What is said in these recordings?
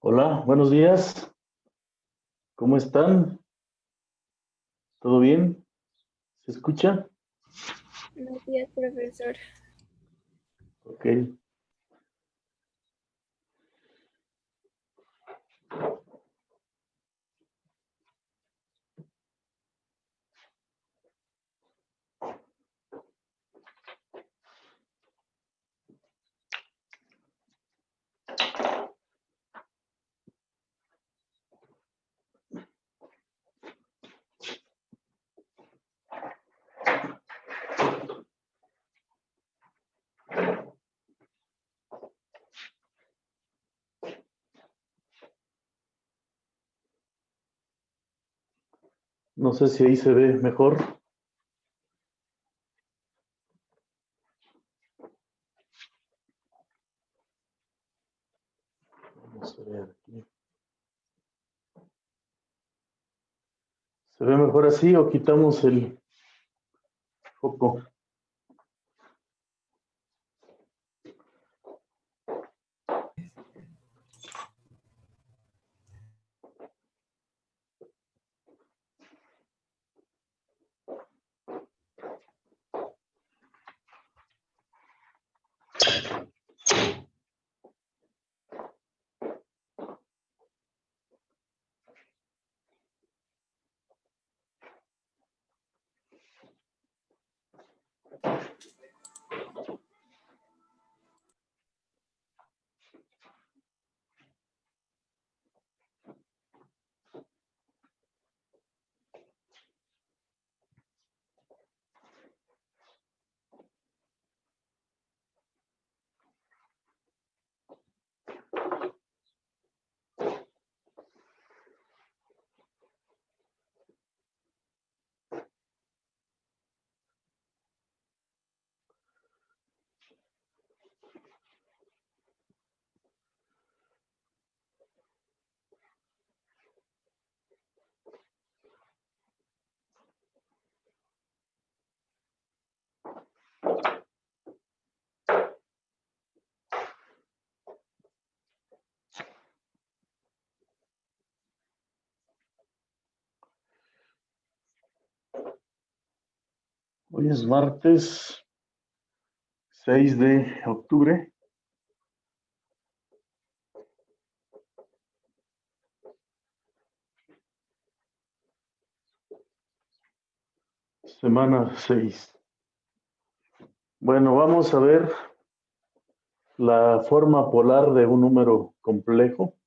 Hola, buenos días. ¿Cómo están? ¿Todo bien? ¿Se escucha? Buenos días, profesor. Ok. No sé si ahí se ve mejor. Vamos a ver aquí. ¿Se ve mejor así o quitamos el foco? Hoy es martes 6 de octubre, semana 6. Bueno, vamos a ver la forma polar de un número complejo.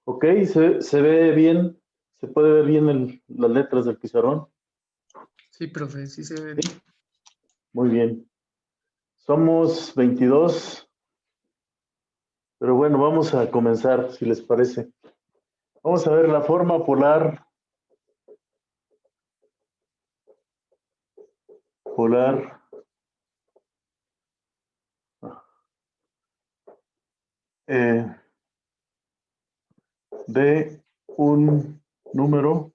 Ok, se ve bien, se puede ver bien las letras del pizarrón. Sí, profe, sí se ve Sí, bien. muy bien. Somos 22, pero bueno, vamos a comenzar, si les parece. Vamos a ver la forma polar eh, de un número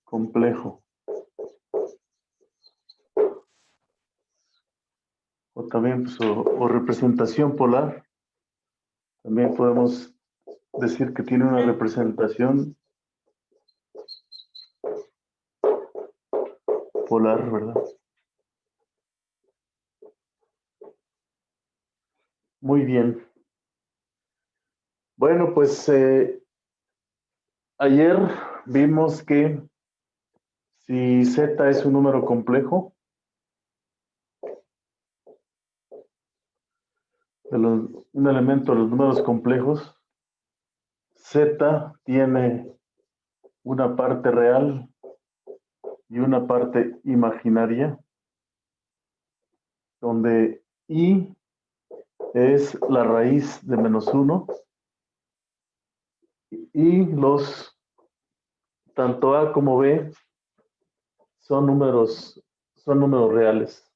complejo. O también, pues, o representación polar. También podemos decir que tiene una representación polar, ¿verdad? Muy bien. Bueno, pues ayer vimos que si Z es un número complejo, un elemento de los números complejos, Z tiene una parte real y una parte imaginaria, donde I es la raíz de -1 y tanto A como B son números reales.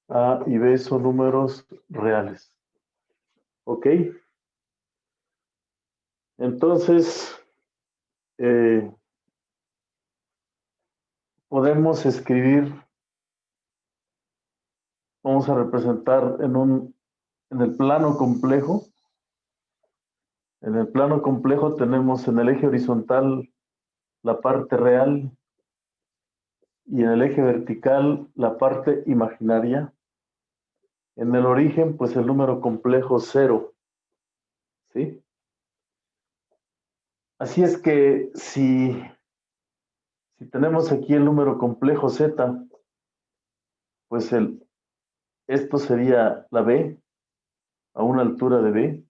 A y B son números reales. ¿Ok? Entonces, podemos escribir, vamos a representar en el plano complejo. En el plano complejo tenemos en el eje horizontal la parte real y en el eje vertical la parte imaginaria. En el origen, pues el número complejo 0, ¿sí? Así es que si tenemos aquí el número complejo z, pues esto sería la b, a una altura de b,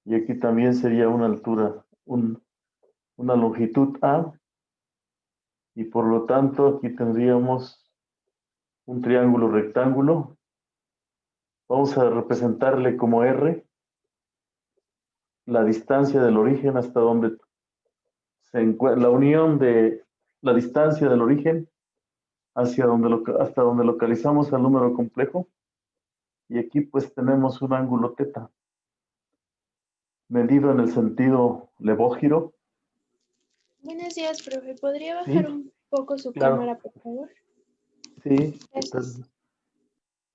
y aquí también sería una altura, una longitud a, y por lo tanto aquí tendríamos un triángulo rectángulo. Vamos a representarle como r la distancia del origen hasta donde se encuentra, la unión de la distancia del origen hasta donde localizamos al número complejo. Y aquí pues tenemos un ángulo θ, medido en el sentido levógiro. Buenos días, profe. ¿Podría bajar Sí, un poco su claro. cámara, por favor? Sí, ¿qué Gracias. tal?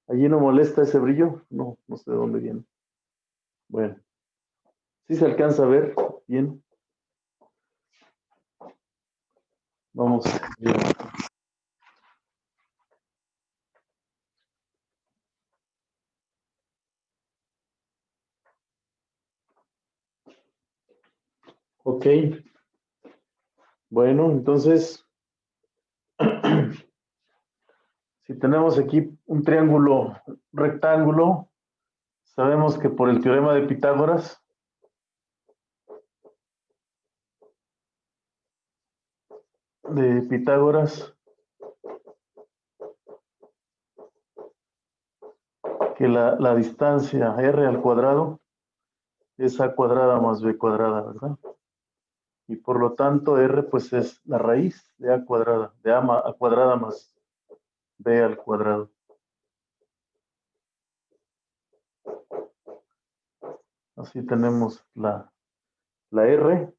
¿Allí no molesta ese brillo? No, no sé de dónde viene. Bueno, sí se alcanza a ver bien. Vamos. Bien. Ok. Bueno, entonces, si tenemos aquí un triángulo rectángulo, sabemos que por el teorema de Pitágoras, que la distancia r al cuadrado es a cuadrada más b cuadrada, ¿verdad? Y por lo tanto r pues es la raíz de a cuadrada, de a cuadrada más b al cuadrado. Así tenemos la r.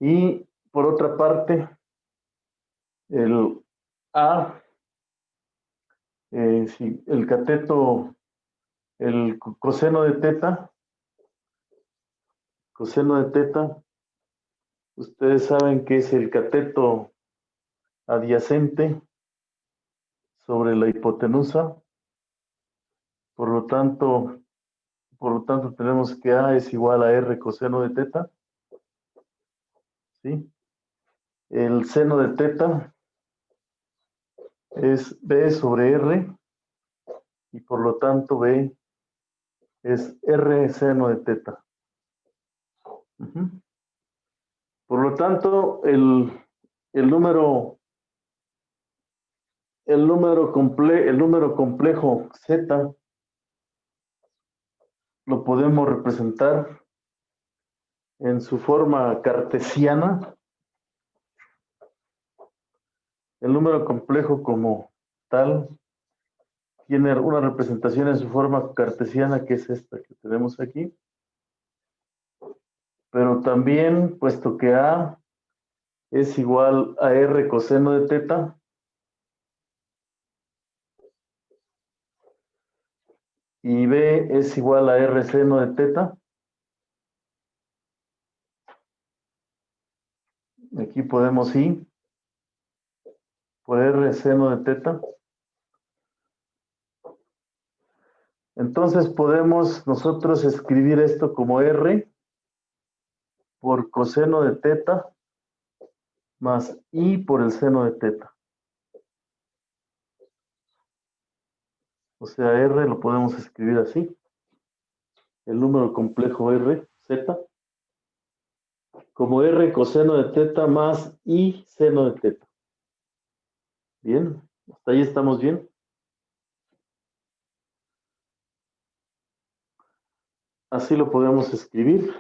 Y por otra parte, el a, si el cateto, el coseno de θ, ustedes saben que es el cateto adyacente sobre la hipotenusa. Por lo tanto tenemos que a es igual a r coseno de θ, ¿sí? El seno de θ es b sobre r, y por lo tanto b es r seno de θ. Por lo tanto, el número complejo z lo podemos representar en su forma cartesiana. El número complejo como tal tiene una representación en su forma cartesiana, que es esta que tenemos aquí. Pero también, puesto que a es igual a r coseno de θ, y b es igual a r seno de θ, aquí podemos i por r seno de θ. Entonces podemos nosotros escribir esto como r por coseno de θ más i por el seno de θ. O sea, r lo podemos escribir así. El número complejo r, z, como r coseno de θ más i seno de θ. Bien, hasta ahí estamos bien. Así lo podemos escribir.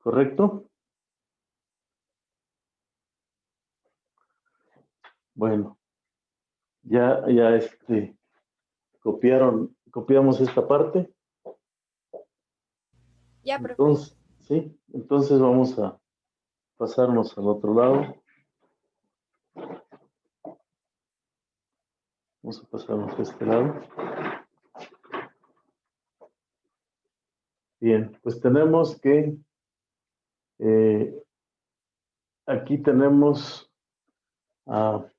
¿Correcto? Bueno, ya copiamos esta parte. Ya, profe. Entonces, sí, entonces vamos a pasarnos al otro lado. Vamos a pasarnos a este lado. Bien, pues tenemos que aquí tenemos así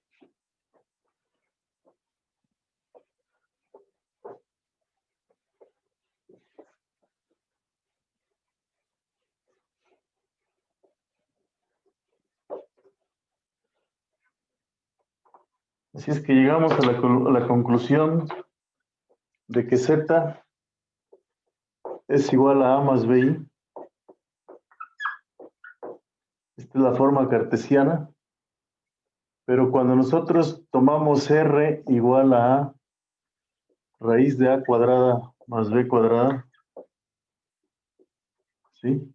es que llegamos a la conclusión de que Z es igual a A más BI. Esta es la forma cartesiana. Pero cuando nosotros tomamos R igual a A raíz de A cuadrada más B cuadrada, ¿sí?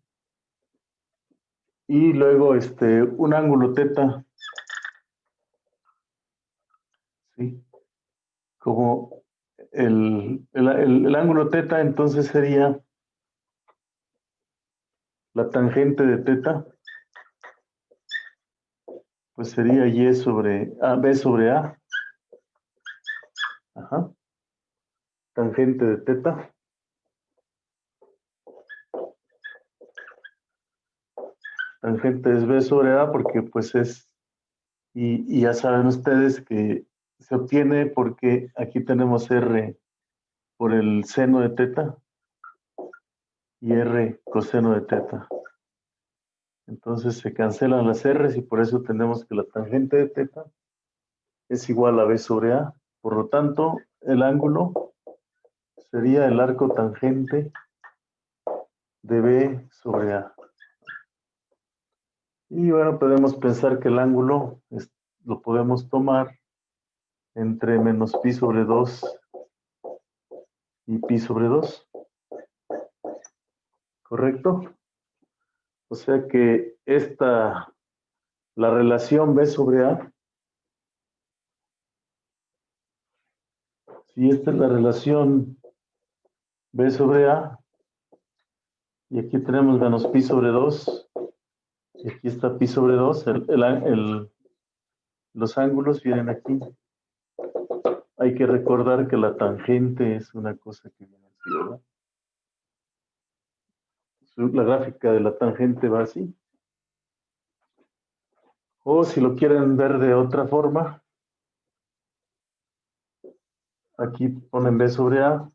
Y luego un ángulo teta, ¿sí? Como el ángulo teta entonces sería la tangente de teta, pues sería Y sobre A, B sobre A. Ajá. Tangente de teta. Tangente es B sobre A porque pues y ya saben ustedes que se obtiene porque aquí tenemos R por el seno de teta y R coseno de teta. Entonces se cancelan las R's y por eso tenemos que la tangente de teta es igual a B sobre A. Por lo tanto, el ángulo sería el arco tangente de B sobre A. Y bueno, podemos pensar que el ángulo lo podemos tomar entre menos pi sobre 2 y pi sobre 2. ¿Correcto? O sea que la relación B sobre A, si esta es la relación B sobre A, y aquí tenemos menos pi sobre 2, y aquí está pi sobre 2, los ángulos vienen aquí. Hay que recordar que la tangente es una cosa que viene así, ¿verdad? La gráfica de la tangente va así. O si lo quieren ver de otra forma, aquí ponen B sobre A,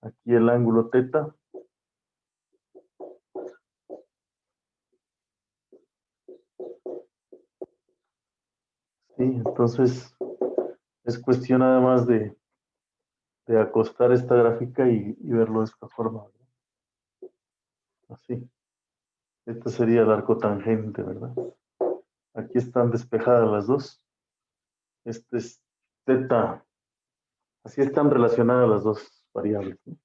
aquí el ángulo teta. Sí, entonces es cuestión nada más de acostar esta gráfica y verlo de esta forma, ¿verdad? Así. Este sería el arco tangente, ¿verdad? Aquí están despejadas las dos. Este es teta. Así están relacionadas las dos variables, ¿no?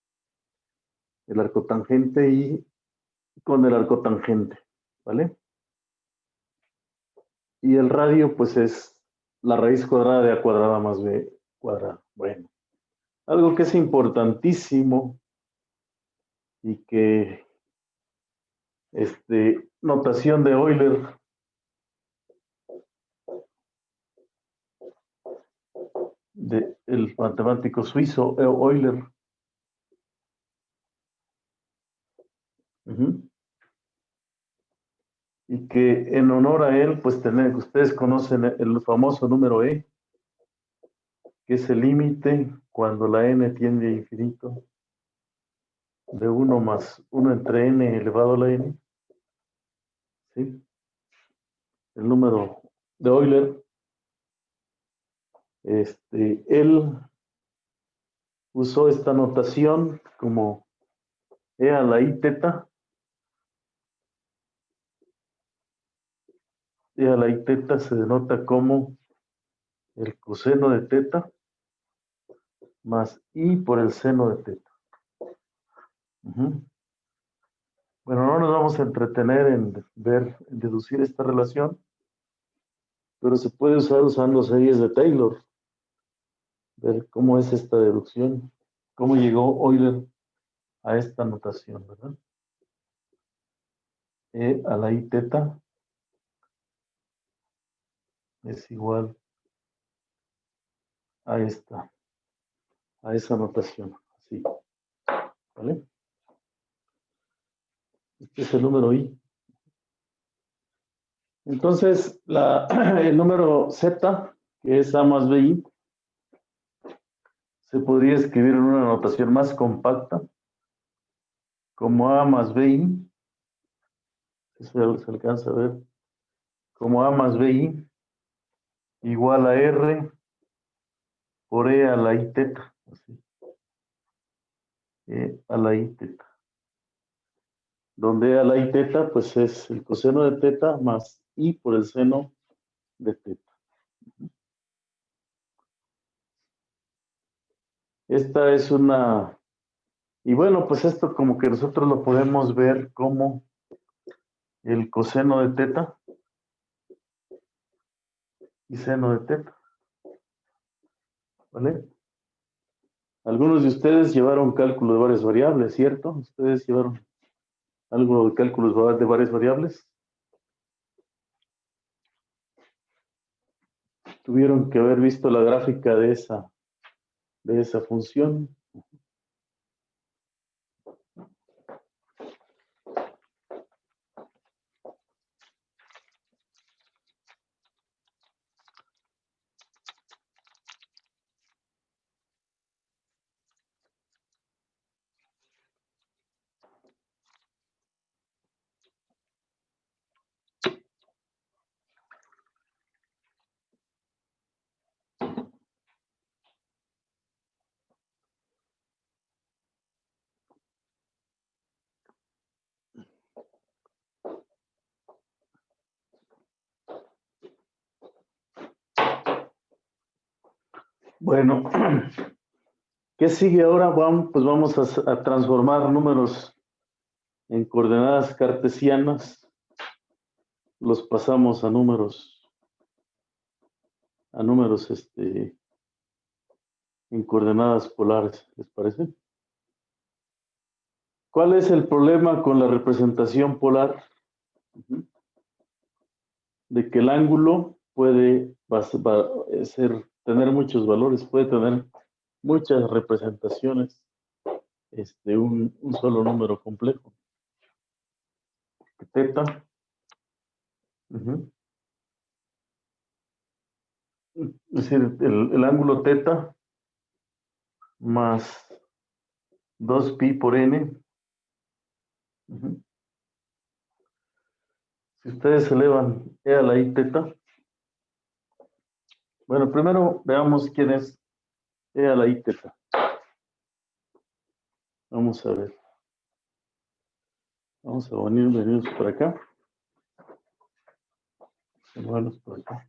El arco tangente y con el arco tangente, ¿vale? Y el radio, pues es la raíz cuadrada de A cuadrada más B cuadrada. Bueno, algo que es importantísimo y que, notación de Euler, del matemático suizo Euler. Y que en honor a él, pues ustedes conocen el famoso número E, que es el límite cuando la n tiende a infinito de 1 más 1 entre n elevado a la n. ¿Sí? El número de Euler. Él usó esta notación como E a la I teta. E a la I teta se denota como el coseno de teta más I por el seno de teta. Bueno, no nos vamos a entretener en deducir esta relación, pero se puede usar usando series de Taylor. Ver cómo es esta deducción, cómo llegó Euler a esta notación, ¿verdad? E a la I teta es igual a esa notación, así, ¿vale? Este es el número I. Entonces, el número Z, que es A más BI, se podría escribir en una notación más compacta, como A más BI, eso se alcanza a ver, como A más BI, igual a R por E a la I teta, así, E a la I teta. Donde E a la I teta, pues es el coseno de teta más I por el seno de teta. Esta es una... Y bueno, pues esto como que nosotros lo podemos ver como el coseno de teta y seno de teta, ¿vale? Algunos de ustedes llevaron cálculo de varias variables, ¿cierto? ¿Ustedes llevaron algo de cálculos de varias variables? Tuvieron que haber visto la gráfica de esa función. Bueno, ¿qué sigue ahora? Pues vamos a transformar números en coordenadas cartesianas, los pasamos a números en coordenadas polares, ¿les parece? ¿Cuál es el problema con la representación polar? De que el ángulo puede tener muchos valores, puede tener muchas representaciones, un solo número complejo. Teta. Es decir, el ángulo teta más 2pi por n. Si ustedes elevan e a la I teta, bueno, primero veamos quién es e a la I teta. Vamos a ver. Vamos a venirnos por acá. Venirnos por acá.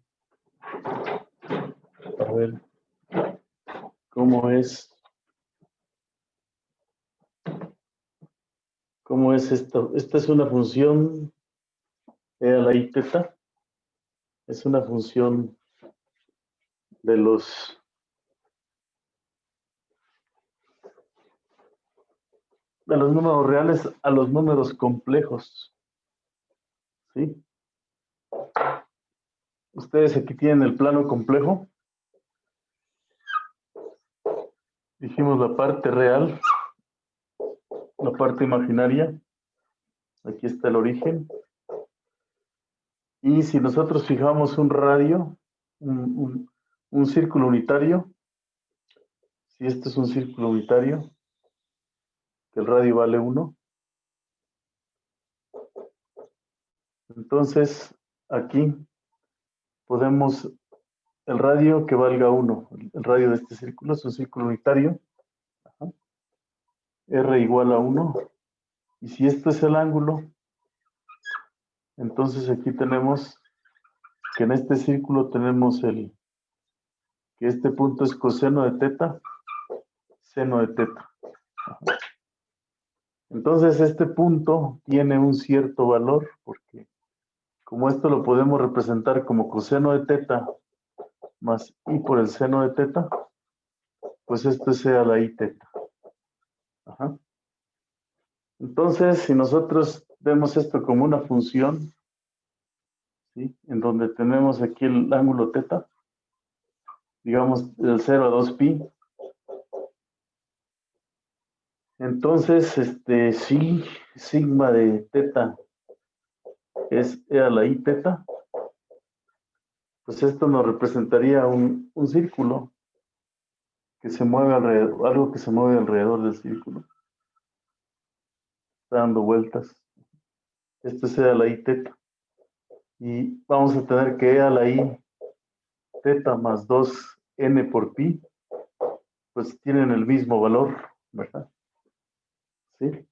A ver cómo es esto. Esta es una función e a la I teta. Es una función de los números reales a los números complejos. ¿Sí? Ustedes aquí tienen el plano complejo. Dijimos la parte real, la parte imaginaria. Aquí está el origen. Y si nosotros fijamos un radio, un círculo unitario, si este es un círculo unitario, que el radio vale 1, entonces aquí podemos, el radio que valga 1, el radio de este círculo es un círculo unitario, R igual a 1, y si esto es el ángulo, entonces aquí tenemos que en este círculo tenemos que este punto es coseno de teta, seno de teta. Entonces este punto tiene un cierto valor porque como esto lo podemos representar como coseno de teta más i por el seno de teta, pues esto sea la i teta. Ajá. Entonces, si nosotros vemos esto como una función, ¿sí? En donde tenemos aquí el ángulo teta, digamos del 0 a 2pi, entonces, si sigma de teta es e a la i teta, pues esto nos representaría un círculo que se mueve alrededor, algo que se mueve alrededor del círculo, está dando vueltas. Esto es e a la i teta. Y vamos a tener que e a la i teta más 2n por pi, pues tienen el mismo valor, ¿verdad? ¿Sí?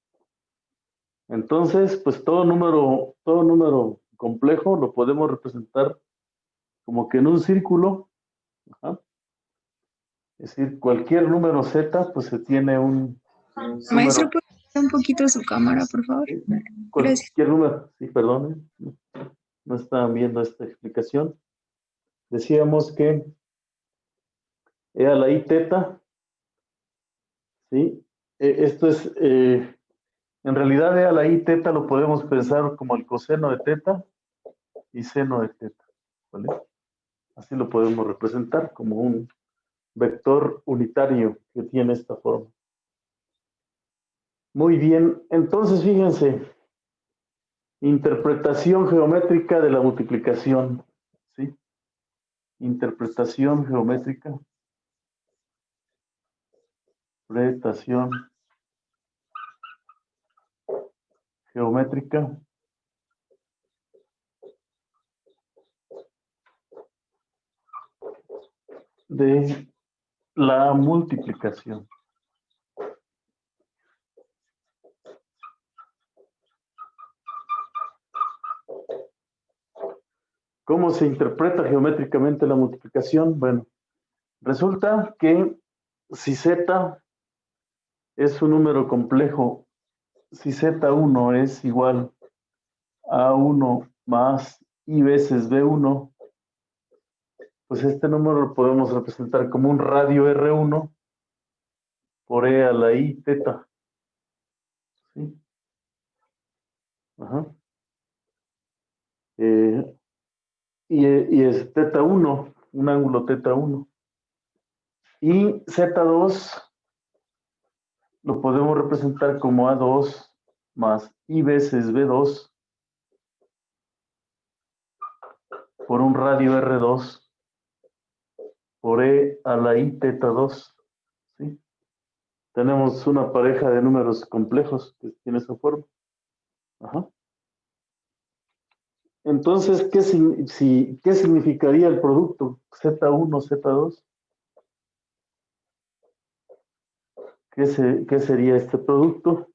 Entonces, pues todo número complejo lo podemos representar como que en un círculo. Ajá. Es decir, cualquier número z, pues se tiene un Maestro, número. ¿puede bajar un poquito su cámara, por favor? ¿Sí? Gracias. Cualquier número, sí, perdón, no estaban viendo esta explicación. Decíamos que e a la i teta, ¿sí? Esto es, en realidad e a la i teta lo podemos pensar como el coseno de teta y seno de teta, ¿vale? Así lo podemos representar como un vector unitario que tiene esta forma. Muy bien, entonces fíjense, interpretación geométrica de la multiplicación, ¿sí? Interpretación geométrica, interpretación geométrica de la multiplicación. ¿Cómo se interpreta geométricamente la multiplicación? Bueno, resulta que si z es un número complejo, si z1 es igual a 1 más i veces b1, pues este número lo podemos representar como un radio R1 por e a la i teta. ¿Sí? Ajá. Y es teta 1, un ángulo teta 1. Y z2 lo podemos representar como a2 más i veces b2 por un radio R2 por e a la i teta 2. ¿Sí? Tenemos una pareja de números complejos que tiene esa forma. Ajá. Entonces, ¿qué significaría el producto Z1, Z2? ¿Qué sería este producto?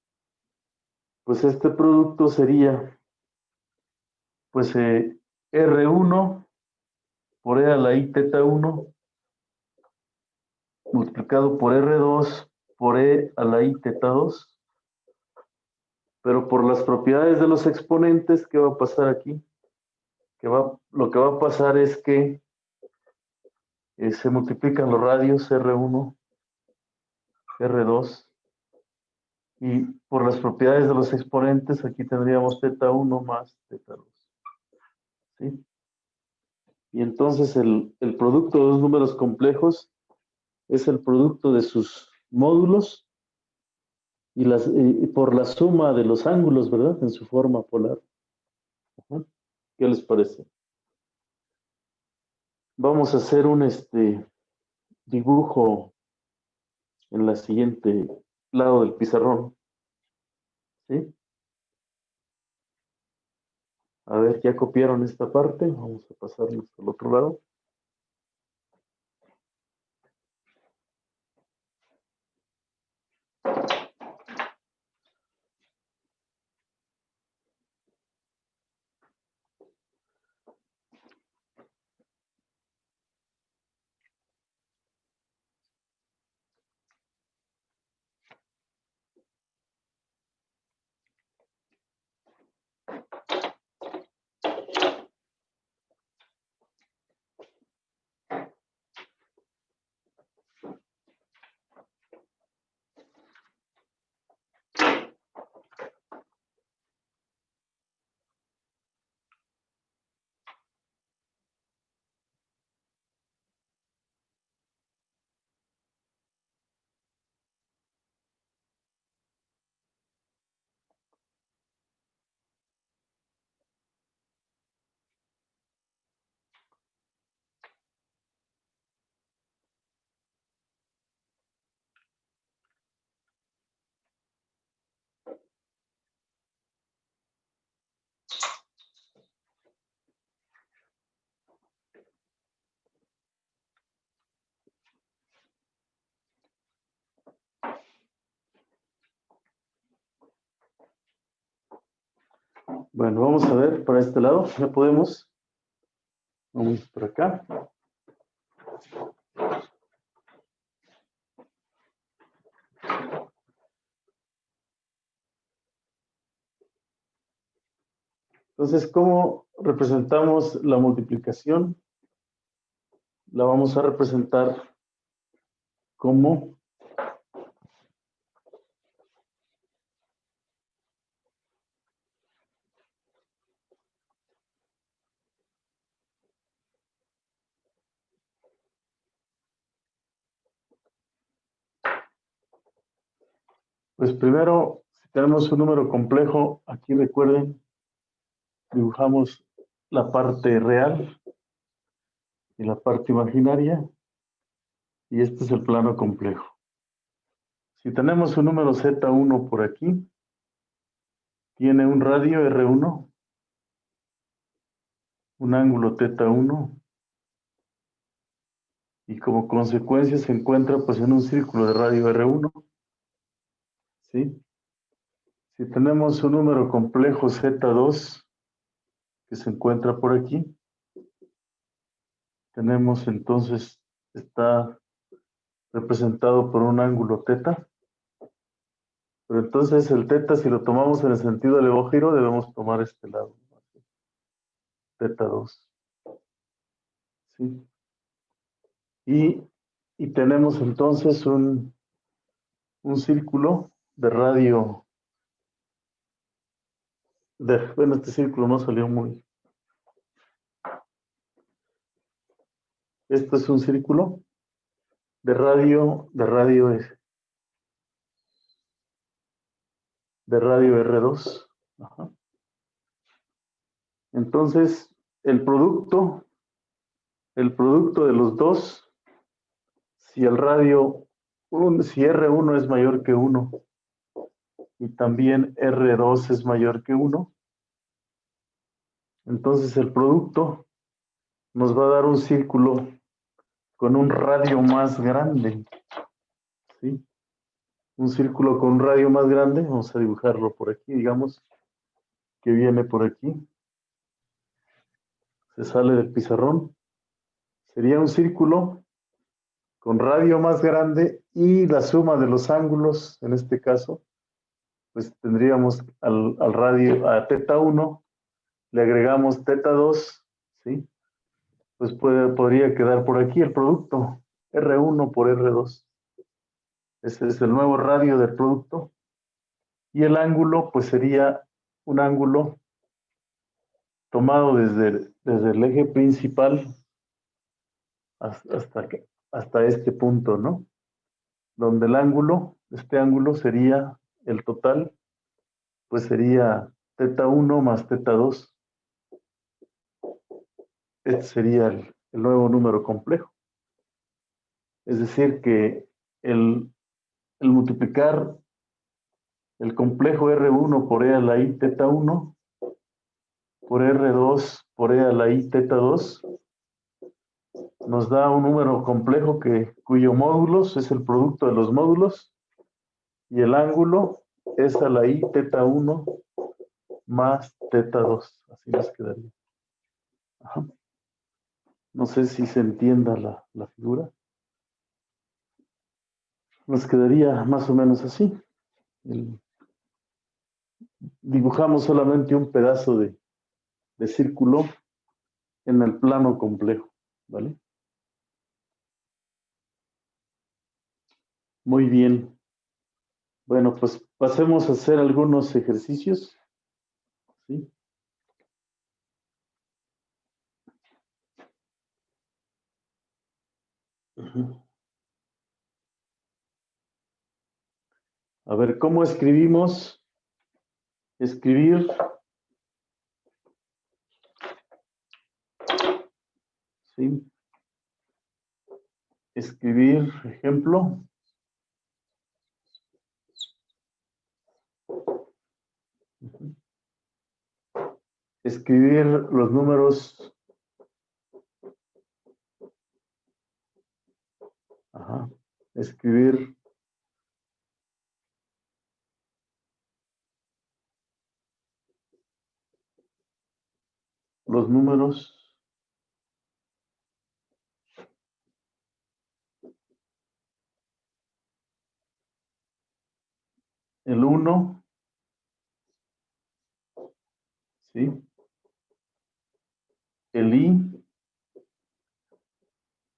Pues este producto sería, pues, R1 por E a la I teta 1 multiplicado por R2 por E a la I teta 2. Pero por las propiedades de los exponentes, ¿qué va a pasar aquí? Lo que va a pasar es que se multiplican los radios R1, R2, y por las propiedades de los exponentes, aquí tendríamos teta 1 más teta 2. ¿Sí? Y entonces el producto de dos números complejos es el producto de sus módulos y por la suma de los ángulos, ¿verdad? En su forma polar. Ajá. ¿Qué les parece? Vamos a hacer un dibujo en la siguiente lado del pizarrón. ¿Sí? A ver, ya copiaron esta parte. Vamos a pasarnos al otro lado. Bueno, vamos a ver para este lado. Ya podemos. Vamos por acá. Entonces, ¿cómo representamos la multiplicación? La vamos a representar como pues primero, si tenemos un número complejo, aquí recuerden, dibujamos la parte real y la parte imaginaria, y este es el plano complejo. Si tenemos un número Z1 por aquí, tiene un radio R1, un ángulo θ1, y como consecuencia se encuentra pues en un círculo de radio R1, ¿sí? Si tenemos un número complejo Z2 que se encuentra por aquí, tenemos entonces, está representado por un ángulo θ, pero entonces el θ, si lo tomamos en el sentido del evógiro, debemos tomar este lado, θ2, ¿sí? Y tenemos entonces un círculo de radio, bueno, este círculo no salió muy. Esto es un círculo de radio R2. Ajá. Entonces, el producto de los dos, si el radio, si R1 es mayor que 1 y también R2 es mayor que 1, entonces el producto nos va a dar un círculo con un radio más grande, ¿sí? Un círculo con un radio más grande, vamos a dibujarlo por aquí, digamos que viene por aquí, se sale del pizarrón, sería un círculo con radio más grande y la suma de los ángulos, en este caso, pues tendríamos al radio, a θ1, le agregamos θ2, ¿sí? Pues podría quedar por aquí el producto, R1 por R2. Ese es el nuevo radio del producto. Y el ángulo, pues sería un ángulo tomado desde el eje principal hasta este punto, ¿no? Donde el ángulo, este ángulo sería el total, pues sería θ1 más θ2. Este sería el nuevo número complejo. Es decir, que el multiplicar el complejo R1 por E a la I θ1 por R2 por E a la I θ2 nos da un número complejo cuyo módulos es el producto de los módulos y el ángulo es a la I θ1 más θ2. Así nos quedaría. Ajá. No sé si se entienda la figura. Nos quedaría más o menos así. Dibujamos solamente un pedazo de círculo en el plano complejo, ¿vale? Muy bien. Bueno, pues pasemos a hacer algunos ejercicios, ¿sí? Uh-huh. A ver, ¿cómo escribimos? Escribir, ¿sí? Escribir, ejemplo. Uh-huh. Escribir los números. Ajá. Escribir los números el 1, ¿sí? El I,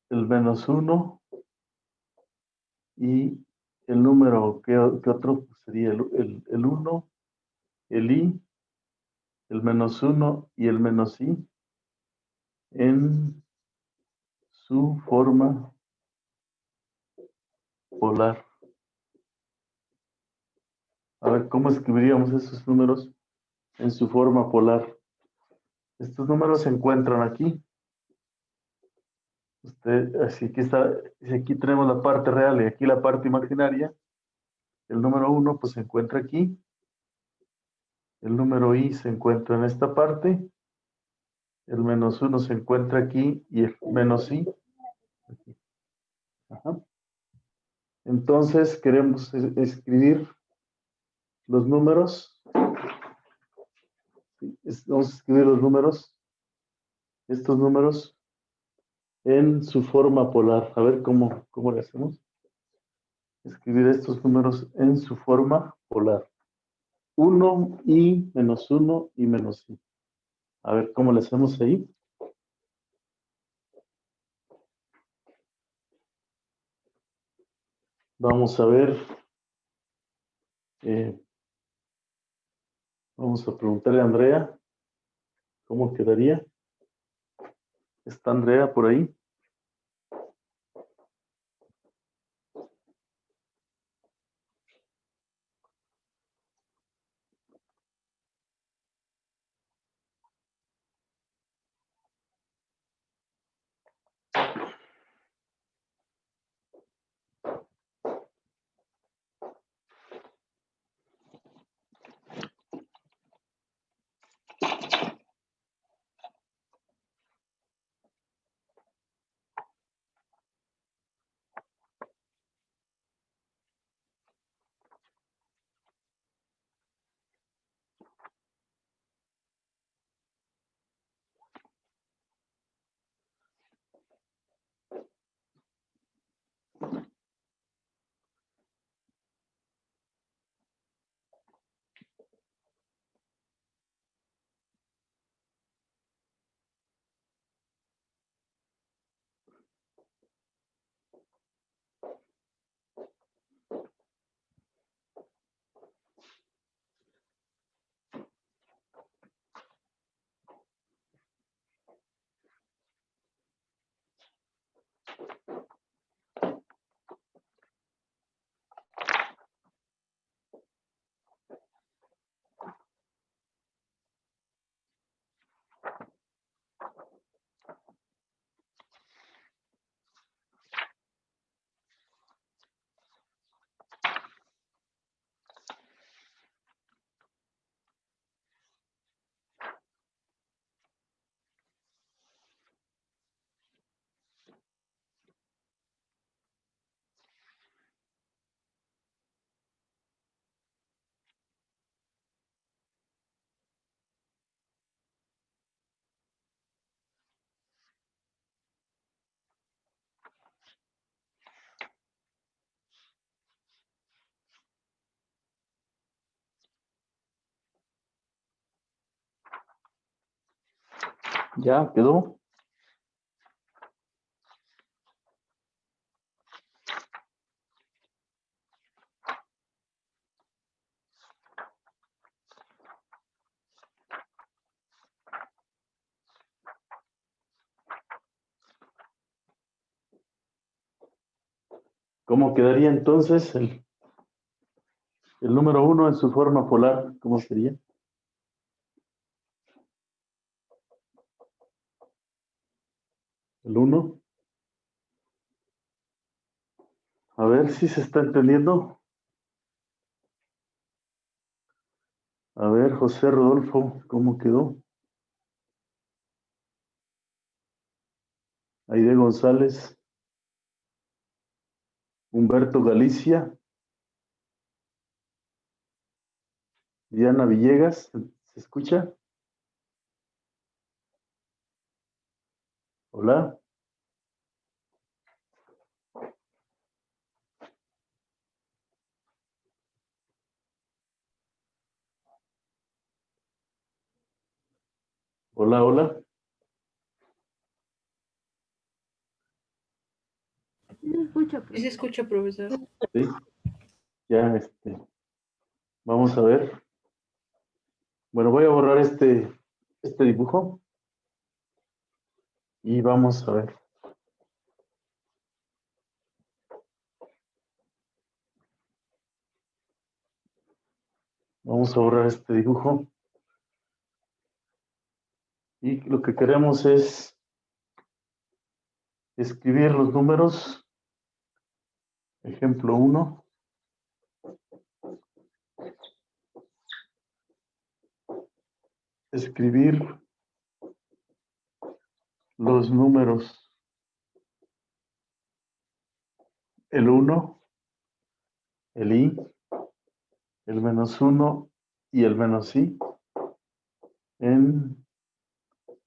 el -1 y el número, ¿qué otro? Pues sería el 1, el I, el -1 y el -I en su forma polar. A ver, ¿cómo escribiríamos esos números en su forma polar? Estos números se encuentran aquí. Así aquí está, si aquí tenemos la parte real y aquí la parte imaginaria. El número 1 pues se encuentra aquí. El número I se encuentra en esta parte. El -1 se encuentra aquí y el -I aquí. Ajá. Entonces queremos escribir los números. Vamos a escribir los números, estos números en su forma polar. A ver cómo le hacemos. Escribir estos números en su forma polar. 1 y -1 y -I. A ver cómo le hacemos ahí. Vamos a ver. Vamos a preguntarle a Andrea cómo quedaría. ¿Está Andrea por ahí? ¿Ya quedó? ¿Cómo quedaría entonces el número 1 en su forma polar? ¿Cómo sería? El 1. A ver si se está entendiendo. A ver, José Rodolfo, ¿cómo quedó? Aide González, Humberto Galicia, Diana Villegas, ¿se escucha? Hola. Hola, hola. Sí se escucha, profesor. Sí, ya vamos a ver. Bueno, voy a borrar este dibujo y vamos a ver. Vamos a borrar este dibujo. Y lo que queremos es escribir los números. Ejemplo 1. Escribir los números. El 1, el i, el -1 y el -i en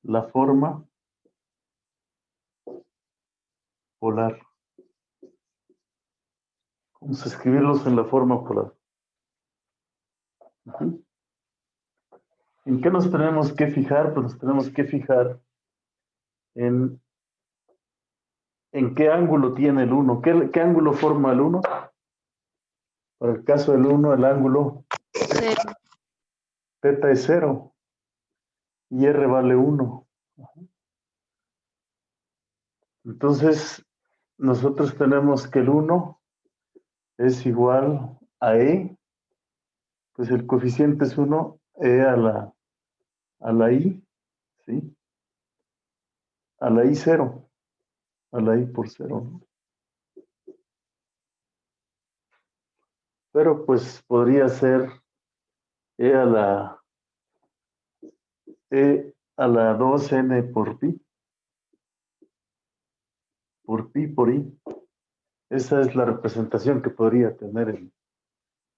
la forma polar. Vamos a escribirlos en la forma polar. ¿En qué nos tenemos que fijar? Pues nos tenemos que fijar en qué ángulo tiene el 1. ¿Qué ángulo forma el 1? Para el caso del 1, el ángulo θ es 0 y r vale 1. Entonces, nosotros tenemos que el 1 es igual a e, pues el coeficiente es 1, e a la i, ¿sí? A la i 0, a la i por 0, ¿no? Pero pues podría ser e a la 2n por pi por i. Esa es la representación que podría tener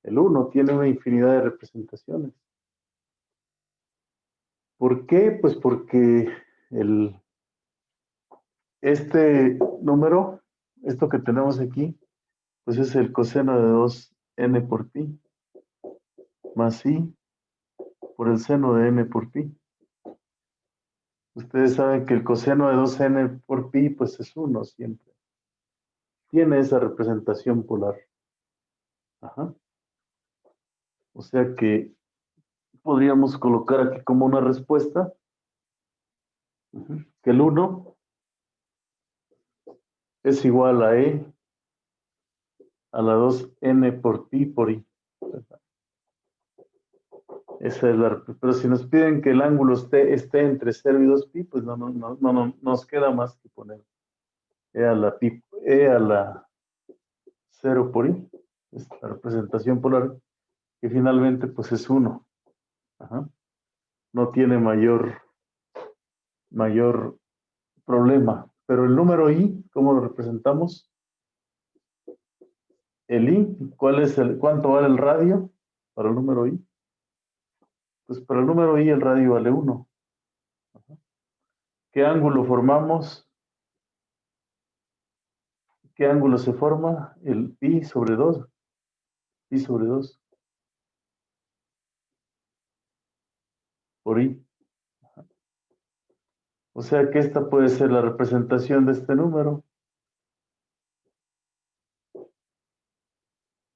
el 1. Tiene una infinidad de representaciones. ¿Por qué? Pues porque este número, esto que tenemos aquí, pues es el coseno de 2n por pi más i por el seno de n por pi. Ustedes saben que el coseno de 2n por pi pues es 1 siempre. Tiene esa representación polar. Ajá. O sea que podríamos colocar aquí como una respuesta que el 1 es igual a e a la 2n por pi por i. Esa es pero si nos piden que el ángulo esté entre 0 y 2pi, pues no nos queda más que poner e a la 0 por i. Es la representación polar, que finalmente pues es 1. Ajá. No tiene mayor problema. Pero el número i, ¿cómo lo representamos? El i, ¿cuánto vale el radio para el número i? Pues para el número i el radio vale 1. ¿Qué ángulo formamos? ¿Qué ángulo se forma? El pi sobre 2. Pi sobre 2 por i. O sea que esta puede ser la representación de este número.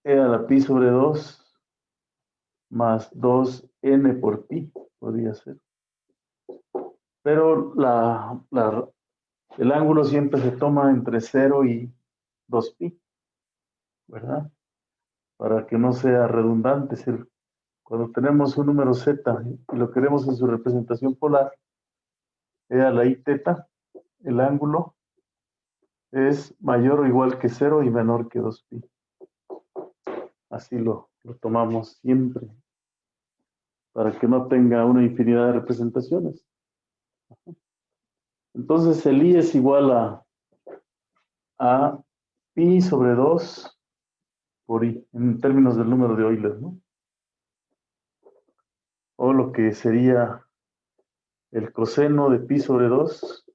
E a la pi sobre 2 más 2n por pi, podría ser. Pero el ángulo siempre se toma entre 0 y 2pi, ¿verdad? Para que no sea redundante. Es decir, cuando tenemos un número z y lo queremos en su representación polar, e a la i teta, el ángulo es mayor o igual que 0 y menor que 2pi. Así lo tomamos siempre, para que no tenga una infinidad de representaciones. Entonces el i es igual a pi sobre 2 por i, en términos del número de Euler, ¿no? O lo que sería el coseno de pi sobre 2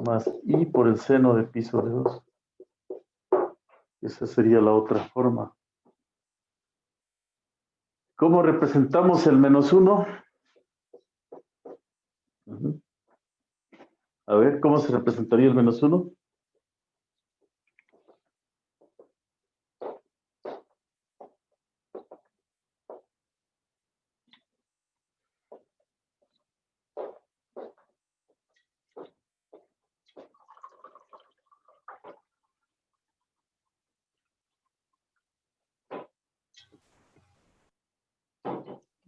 más I por el seno de pi sobre 2. Esa sería la otra forma. ¿Cómo representamos el menos 1? A ver, ¿cómo se representaría el menos 1?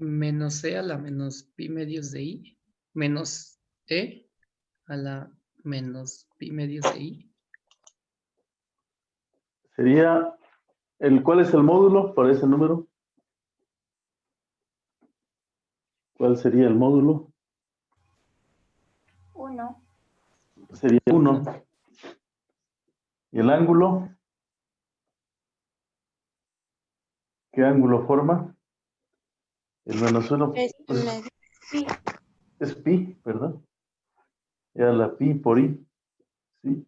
Menos e a la menos pi medios de i, menos e a la menos pi medios de i. Sería, ¿cuál es el módulo para ese número? ¿Cuál sería el módulo? 1. Sería 1. ¿Y el ángulo? ¿Qué ángulo forma? El menos 1 es pi, ¿verdad? Ya la pi por i, ¿sí?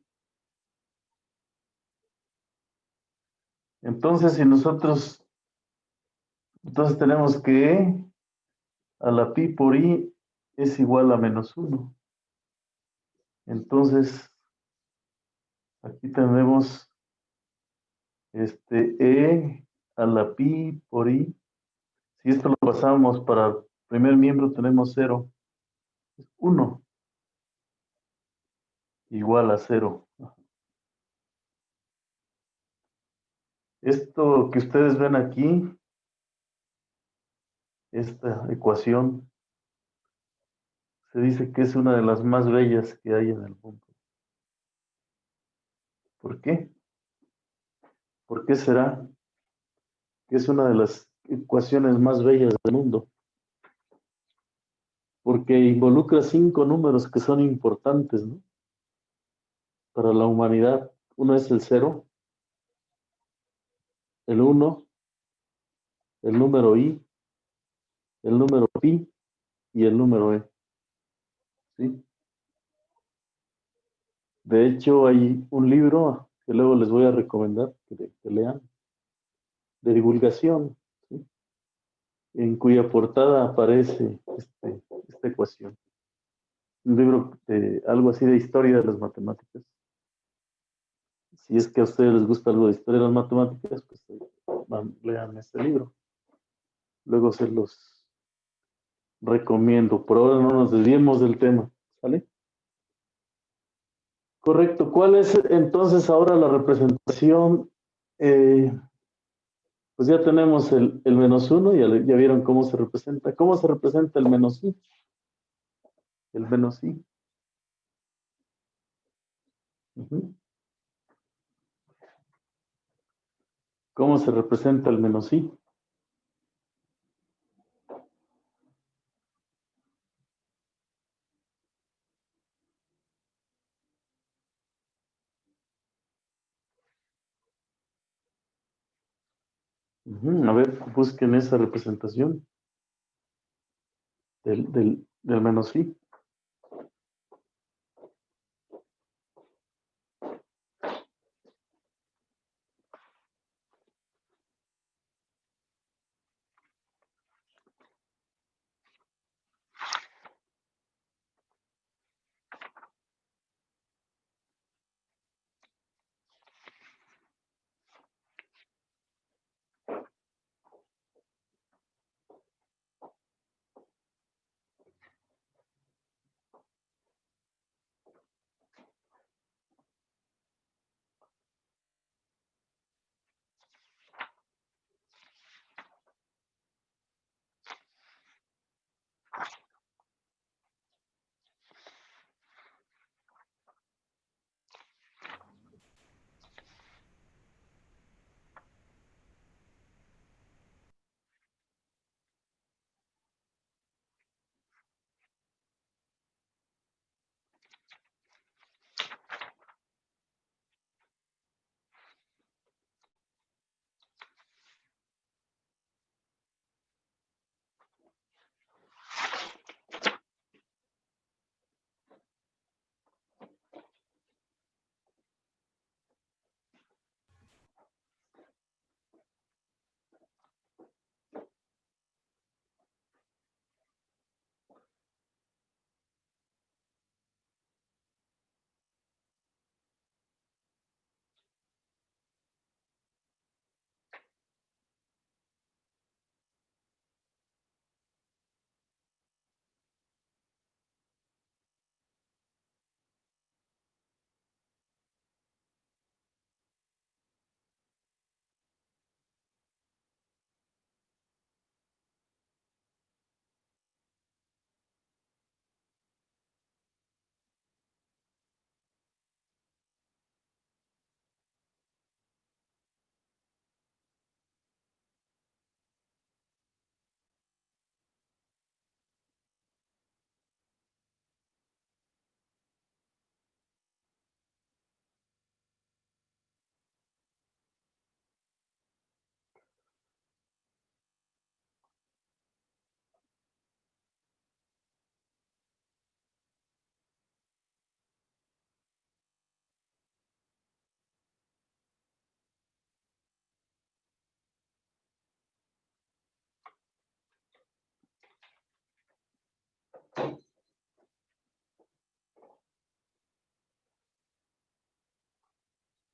Entonces, si nosotros, entonces tenemos que a la pi por i es igual a menos 1. Entonces, aquí tenemos e a la pi por i. Si esto lo pasamos para el primer miembro, tenemos 0. 1 igual a 0. Esto que ustedes ven aquí, esta ecuación, se dice que es una de las más bellas que hay en el mundo. ¿Por qué? ¿Por qué será que es una de las ecuaciones más bellas del mundo? Porque involucra 5 números que son importantes, ¿no? Para la humanidad. Uno es el 0, el 1, el número i, el número pi y el número e. ¿Sí? De hecho, hay un libro que luego les voy a recomendar que lean, de divulgación, ¿sí? En cuya portada aparece esta ecuación. Un libro de algo así de historia de las matemáticas. Si es que a ustedes les gusta algo de historia de las matemáticas, pues lean este libro. Luego se los recomiendo. Por ahora no nos desviemos del tema, ¿sale? Correcto. ¿Cuál es entonces ahora la representación? Pues ya tenemos el menos 1, ya vieron cómo se representa. ¿Cómo se representa el menos i? El menos i. ¿Cómo se representa el menos i? A ver, busquen esa representación del menos i.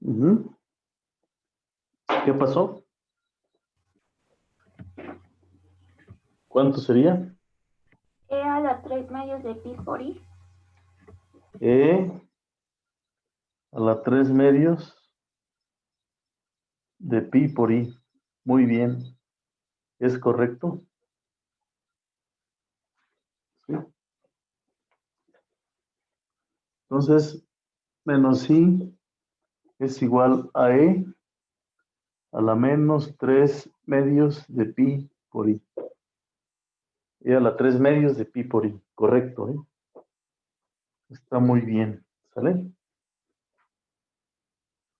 Ujú. ¿Qué pasó? ¿Cuánto sería? E a la 3 medios de pi por i. E a la 3 medios de pi por i. Muy bien. ¿Es correcto? Sí. Entonces, menos i es igual a e a la menos 3 medios de pi por i. E a la 3 medios de pi por i. Correcto, ¿eh? Está muy bien. ¿Sale?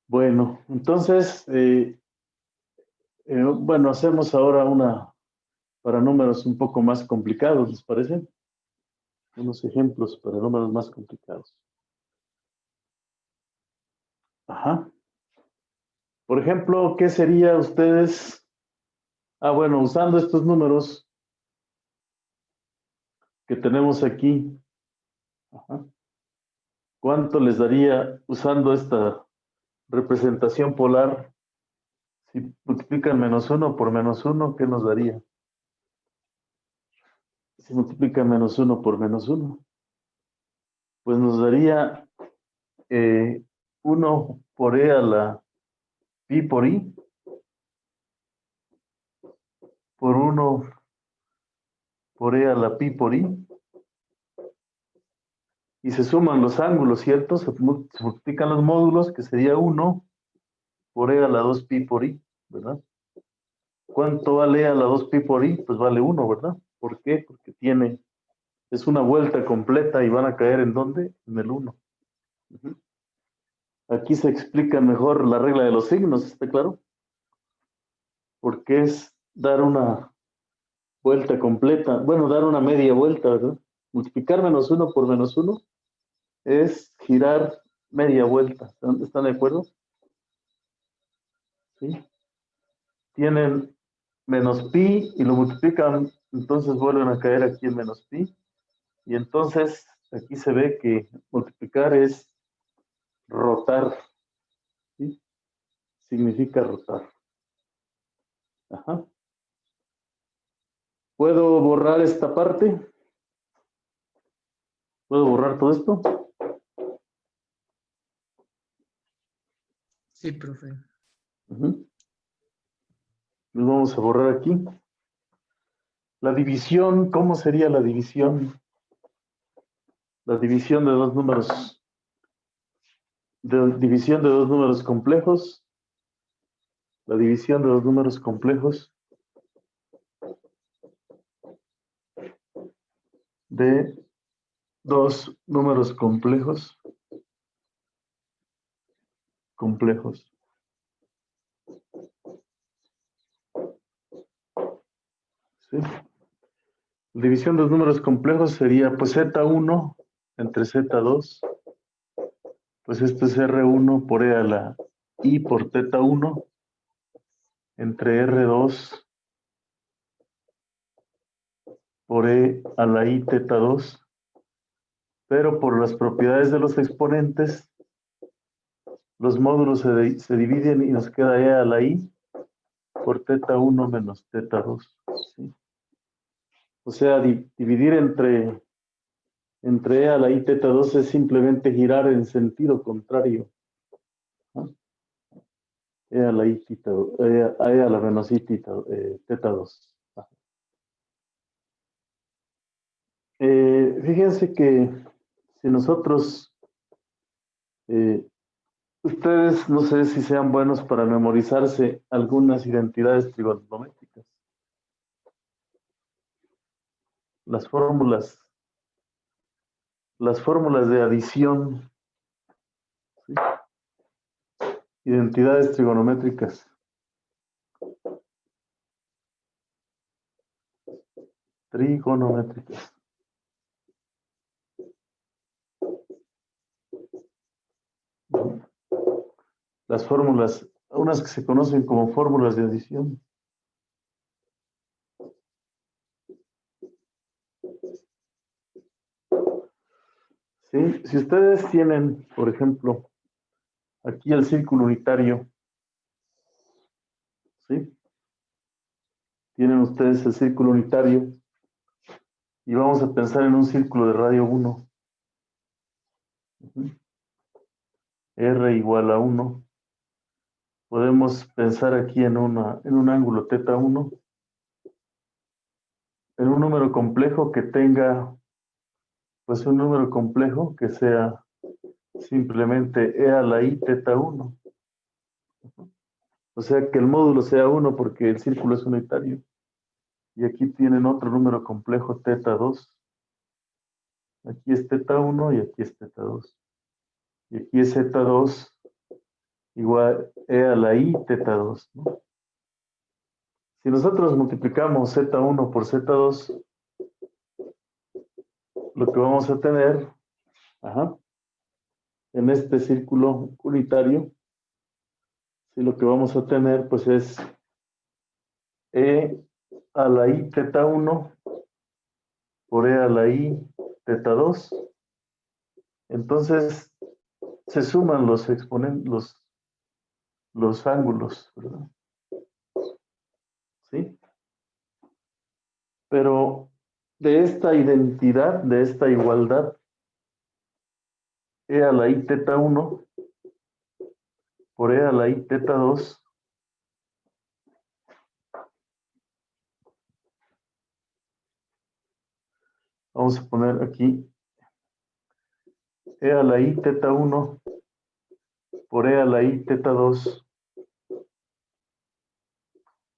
Bueno, entonces, bueno, hacemos ahora una para números un poco más complicados, ¿les parece? Unos ejemplos para números más complicados. Ajá. Por ejemplo, ¿qué sería ustedes? Ah, bueno, usando estos números que tenemos aquí, ajá, ¿cuánto les daría usando esta representación polar? Si multiplican menos 1 por menos 1, ¿qué nos daría? Si multiplican menos 1 por menos 1, pues nos daría 1 por e a la pi por i, por 1 por e a la pi por i, y se suman los ángulos, ¿cierto? Se multiplican los módulos, que sería 1 por e a la 2 pi por i, ¿verdad? ¿Cuánto vale e a la 2 pi por i? Pues vale 1, ¿verdad? ¿Por qué? Porque es una vuelta completa y van a caer ¿en dónde? En el 1. Uh-huh. Aquí se explica mejor la regla de los signos, ¿está claro? Porque es dar una vuelta completa, bueno, dar una media vuelta, ¿verdad? Multiplicar menos 1 por menos 1 es girar media vuelta. ¿Están de acuerdo? ¿Sí? Tienen menos pi y lo multiplican, entonces vuelven a caer aquí en menos pi. Y entonces aquí se ve que multiplicar es rotar. ¿Sí? Significa rotar. Ajá. ¿Puedo borrar esta parte? ¿Puedo borrar todo esto? Sí, profe. Uh-huh. Lo vamos a borrar aquí. La división, ¿cómo sería la división? La división de dos números. División de dos números complejos. La división de dos números complejos de dos números complejos. ¿Sí? La división de los números complejos sería pues Z1 entre Z2. Pues esto es R1 por E a la I por θ1 entre R2 por E a la I θ2. Pero por las propiedades de los exponentes, los módulos se dividen y nos queda E a la I por θ1 menos θ2. ¿Sí? O sea, dividir entre E a la I θ2 es simplemente girar en sentido contrario. ¿No? E a la I E a la menos I θ2. Fíjense que si nosotros, ustedes no sé si sean buenos para memorizarse algunas identidades trigonométricas. Las fórmulas de adición, ¿sí? Identidades trigonométricas. Las fórmulas, unas que se conocen como fórmulas de adición. ¿Sí? Si ustedes tienen, por ejemplo, aquí el círculo unitario. ¿Sí? Tienen ustedes el círculo unitario. Y vamos a pensar en un círculo de radio 1. R igual a 1. Podemos pensar aquí en un ángulo θ1. En un número complejo que tenga, pues un número complejo que sea simplemente e a la i θ1. O sea que el módulo sea 1 porque el círculo es unitario. Y aquí tienen otro número complejo θ2. Aquí es θ1 y aquí es θ2. Y aquí es z2 igual e a la i θ2, ¿no? Si nosotros multiplicamos z1 por z2, lo que vamos a tener, en este círculo unitario, si lo que vamos a tener, pues es e a la i θ1 por e a la i θ2. Entonces, se suman los exponentes, los ángulos, ¿verdad? ¿Sí? Pero de esta identidad, de esta igualdad, e a la i θ1 por e a la i θ2, vamos a poner aquí e a la i θ1 por e a la i θ2,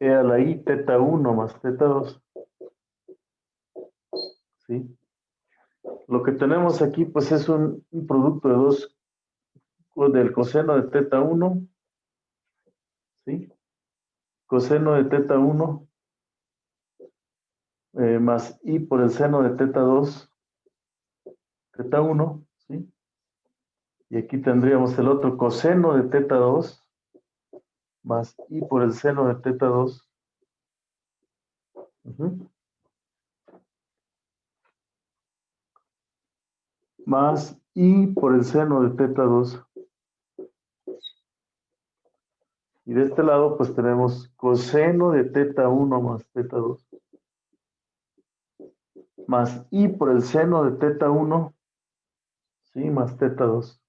e a la i θ1 más θ2. ¿Sí? Lo que tenemos aquí, pues es un producto de dos, del coseno de θ1, ¿sí? Coseno de θ1 más i por el seno de θ2, θ1, ¿sí? Y aquí tendríamos el otro coseno de θ2 más i por el seno de θ2. Más i por el seno de θ2. Y de este lado, pues tenemos coseno de θ1 más θ2. Más i por el seno de θ1, ¿sí? Más θ2.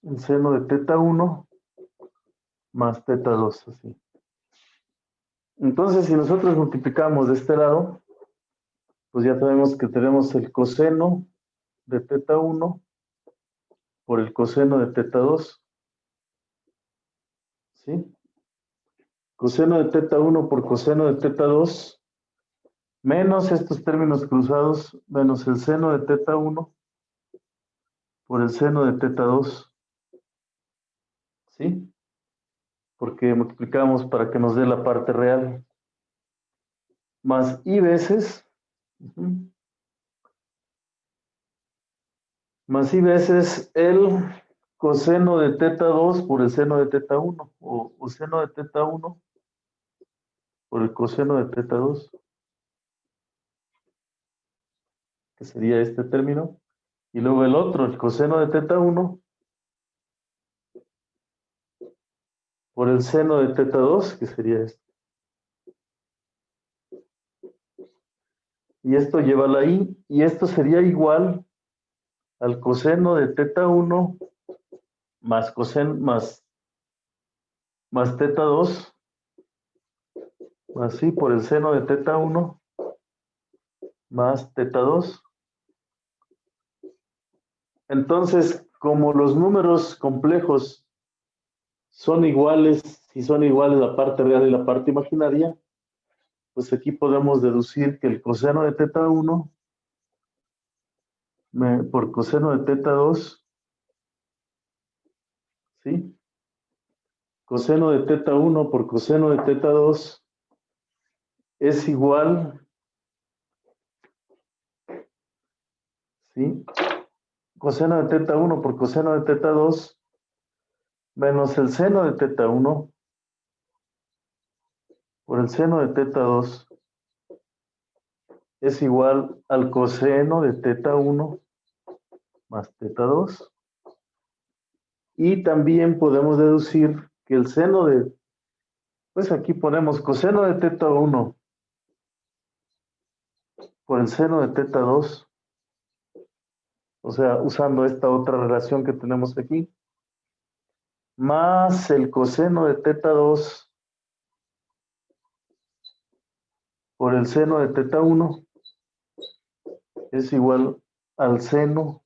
El seno de θ1 más θ2, así. Entonces, si nosotros multiplicamos de este lado, pues ya sabemos que tenemos el coseno de θ1 por el coseno de θ2, ¿sí? Coseno de θ1 por coseno de θ2, menos estos términos cruzados, menos el seno de θ1 por el seno de θ2, ¿sí? Porque multiplicamos para que nos dé la parte real. Más i veces, más i veces el coseno de θ2 por el seno de θ1, o seno de θ1 por el coseno de θ2, que sería este término, y luego el otro, el coseno de θ1 por el seno de θ2, que sería este. Y esto lleva la i, y esto sería igual al coseno de θ1 más coseno más θ2, así por el seno de θ1 más θ2. Entonces, como los números complejos son iguales, si son iguales la parte real y la parte imaginaria, pues aquí podemos deducir que el coseno de θ1 por coseno de θ2, ¿sí? Coseno de θ1 por coseno de θ2 es igual, ¿sí? Coseno de θ1 por coseno de θ2 menos el seno de θ1 por el seno de θ2 es igual al coseno de θ1 más teta 2. Y también podemos deducir que el seno de, pues aquí ponemos coseno de teta 1 por el seno de teta 2, o sea, usando esta otra relación que tenemos aquí, más el coseno de teta 2 por el seno de teta 1 es igual al seno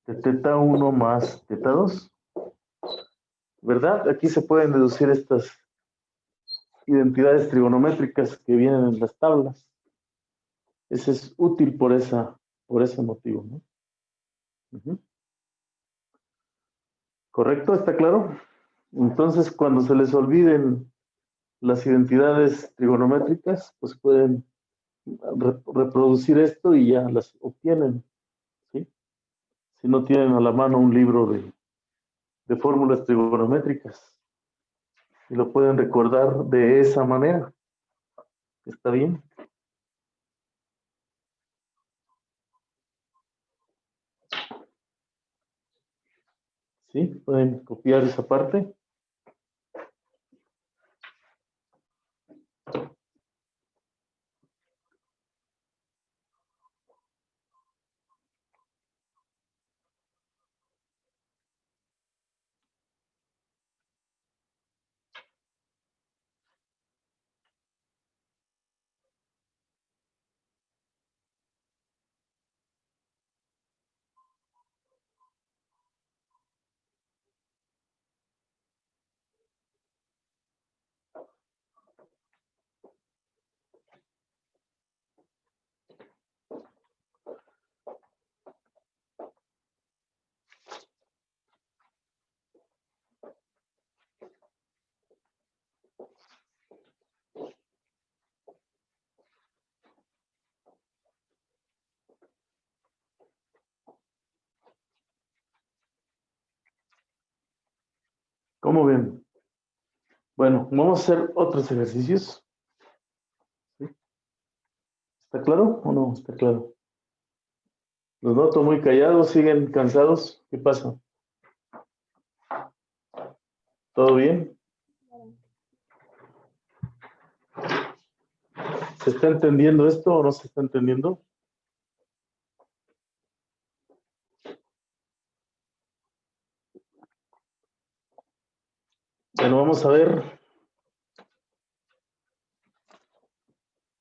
de teta 1 más teta 2. ¿Verdad? Aquí se pueden deducir estas identidades trigonométricas que vienen en las tablas. Ese es útil por ese motivo, ¿no? Uh-huh. ¿Correcto? ¿Está claro? Entonces, cuando se les olviden las identidades trigonométricas, pues pueden reproducir esto y ya las obtienen, ¿sí? Si no tienen a la mano un libro de fórmulas trigonométricas y lo pueden recordar de esa manera. ¿Está bien? ¿Sí? Pueden copiar esa parte. ¿Cómo ven? Bueno, vamos a hacer otros ejercicios. ¿Sí? ¿Está claro o no está claro? Los noto muy callados, siguen cansados. ¿Qué pasa? ¿Todo bien? ¿Se está entendiendo esto o no se está entendiendo? Bueno, vamos a ver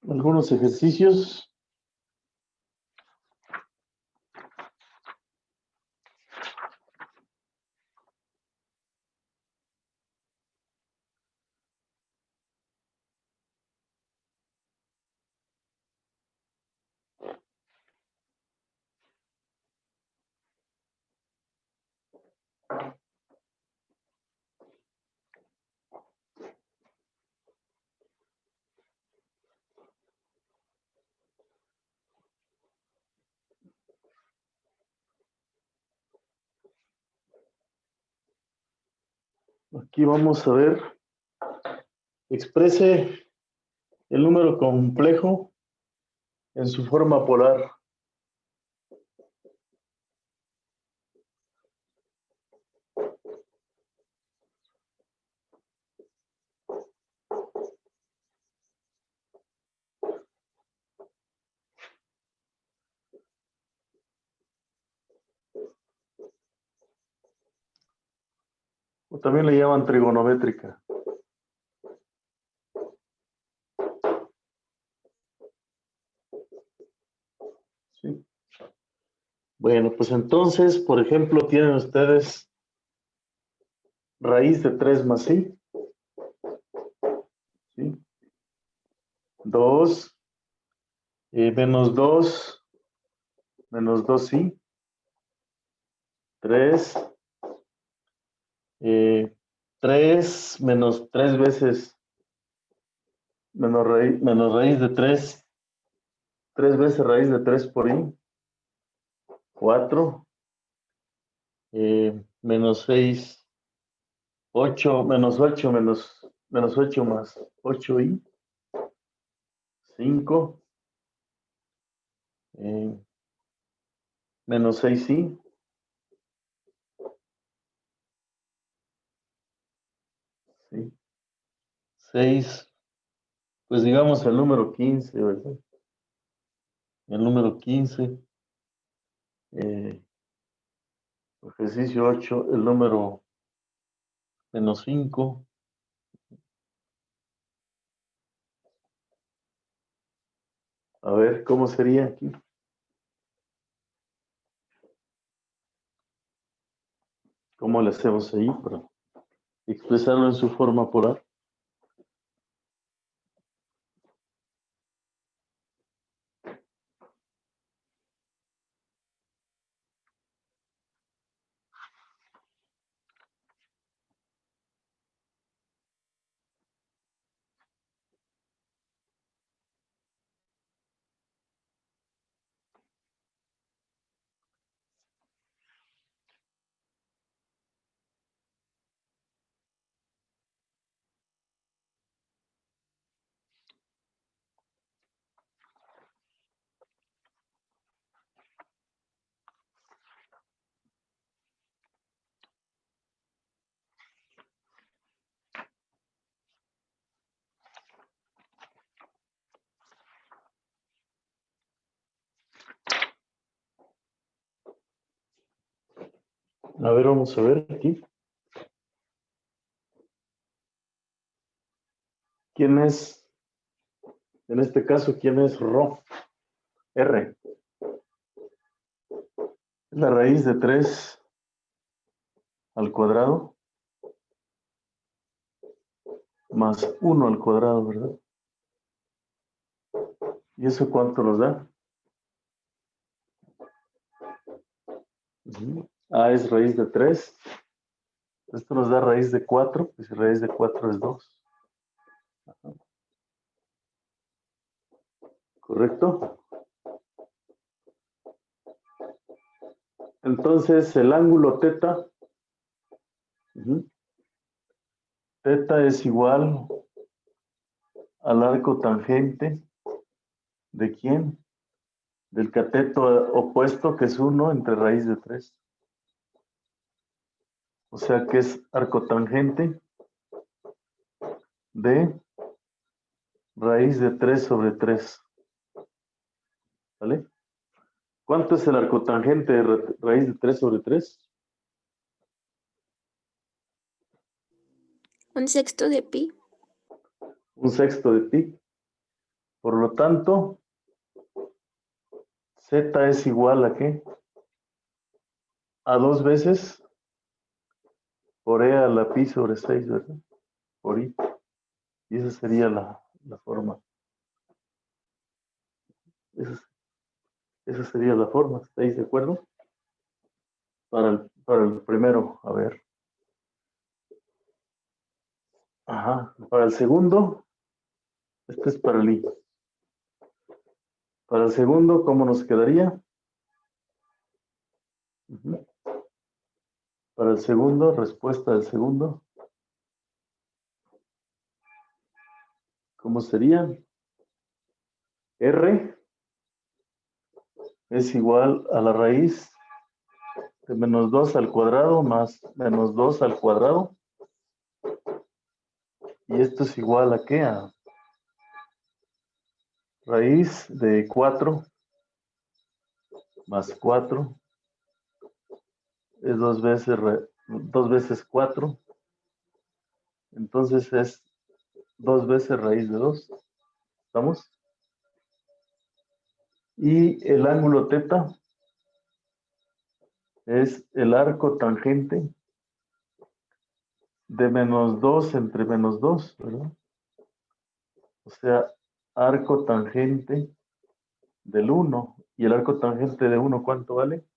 algunos ejercicios. Aquí vamos a ver, exprese el número complejo en su forma polar. O también le llaman trigonométrica. ¿Sí? Bueno, pues entonces, por ejemplo, tienen ustedes raíz de 3 más i. ¿Sí? 2 menos 2 menos 2i. 3 3 menos 3 veces menos raíz de 3. 3 veces raíz de 3 por i. 4 menos 6. 8 menos 8 menos 8 más 8i. 5 Menos 6i. Sí. 6, pues digamos el número 15, ¿verdad? El número 15. Ejercicio 8, el número menos 5. A ver, ¿cómo sería aquí? ¿Cómo le hacemos ahí para expresarlo en su forma polar? A ver, vamos a ver aquí. ¿Quién es, en este caso, quién es Rho? R. Es la raíz de 3 al cuadrado más 1 al cuadrado, ¿verdad? ¿Y eso cuánto nos da? A es raíz de 3. Esto nos da raíz de 4, pues raíz de 4 es 2. ¿Correcto? Entonces, el ángulo teta, teta es igual al arco tangente, ¿de quién? Del cateto opuesto, que es 1 entre raíz de 3. O sea que es arco tangente de raíz de 3 sobre 3. ¿Vale? ¿Cuánto es el arco tangente de raíz de 3 sobre 3? 1/6 de pi. 1/6 de pi. Por lo tanto, z es igual a ¿qué? A 2 veces por e a la pi sobre 6, ¿verdad? Por i. Y esa sería la forma. Esa sería la forma. ¿Estáis de acuerdo? Para el primero, a ver. Ajá. Para el segundo, este es para el i. Para el segundo, ¿cómo nos quedaría? Para el segundo, respuesta del segundo. ¿Cómo sería? R es igual a la raíz de menos 2 al cuadrado más menos 2 al cuadrado. Y esto es igual a ¿qué? A raíz de 4 más 4 es 2 veces 4. Entonces es 2 veces raíz de 2. ¿Estamos? Y el ángulo teta es el arco tangente de menos 2 entre menos 2, ¿verdad? O sea, arco tangente del 1. ¿Y el arco tangente de 1 cuánto vale?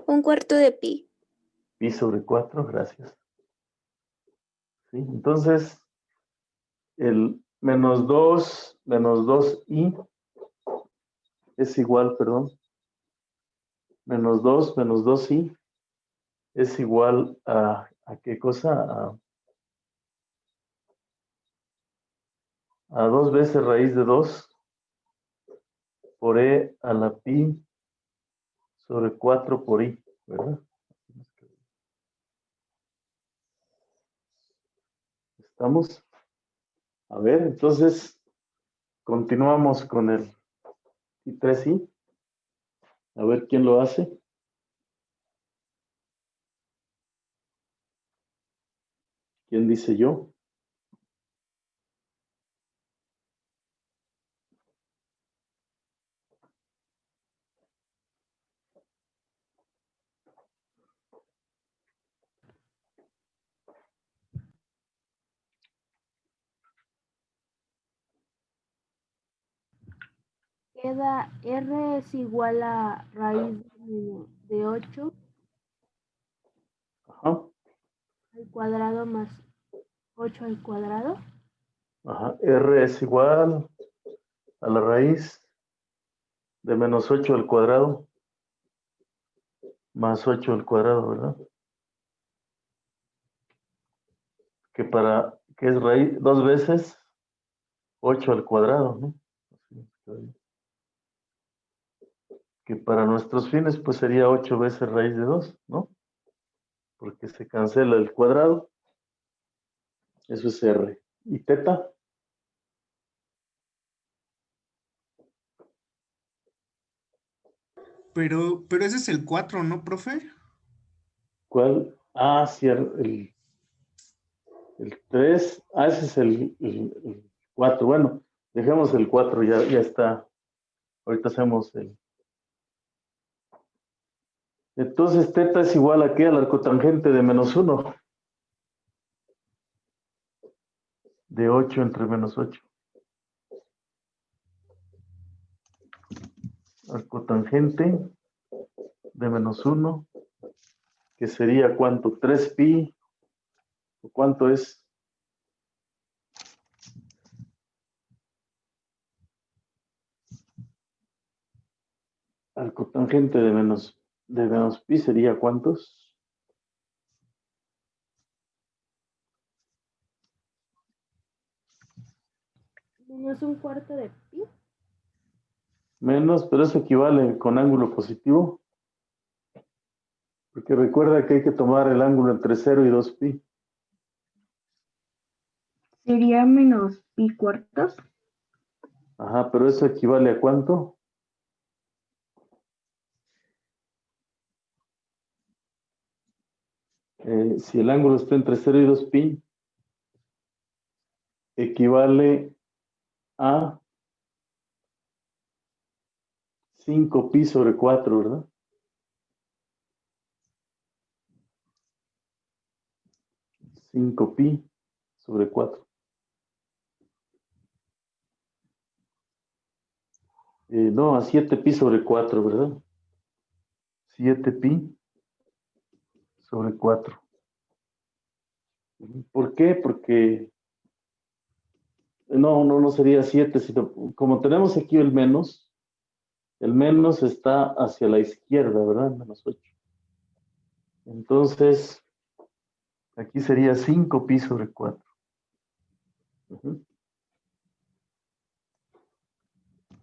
1/4 de pi. Pi sobre 4, gracias. ¿Sí? Entonces, el menos 2i es igual, perdón, menos 2i es igual a ¿qué cosa? A 2 veces raíz de 2 por e a la pi sobre 4 por i, ¿verdad? ¿Estamos? A ver, entonces continuamos con el i3i. A ver quién lo hace. ¿Quién dice yo? Queda R es igual a raíz de 8 Ajá, al cuadrado más 8 al cuadrado. ajá. R es igual a la raíz de menos 8 al cuadrado más 8 al cuadrado, ¿verdad? Que es raíz 2 veces 8 al cuadrado, ¿no? Así está bien. Que para nuestros fines pues sería 8 veces raíz de 2, ¿no? Porque se cancela el cuadrado. Eso es R. ¿Y teta? Pero ese es el 4, ¿no, profe? ¿Cuál? Ah, sí, el 3. Ah, ese es el 4. Bueno, dejemos el 4, ya está. Ahorita hacemos el... Entonces, teta es igual a ¿qué? Al arcotangente de menos 1. De 8 entre menos 8. Arcotangente de menos 1, que sería ¿cuánto? 3pi. ¿O cuánto es? Arcotangente de menos pi sería ¿cuántos? Menos un cuarto de pi. Menos, pero eso equivale con ángulo positivo. Porque recuerda que hay que tomar el ángulo entre 0 y 2pi. Sería menos pi cuartos. Ajá, pero eso equivale a ¿cuánto? Si el ángulo está entre 0 y 2pi, equivale a 5pi sobre 4, ¿verdad? 5pi sobre 4. No, a 7pi sobre 4, ¿verdad? 7pi sobre 4. ¿Por qué? Porque no sería 7, sino como tenemos aquí el menos está hacia la izquierda, ¿verdad? Menos 8. Entonces, aquí sería 5pi sobre 4.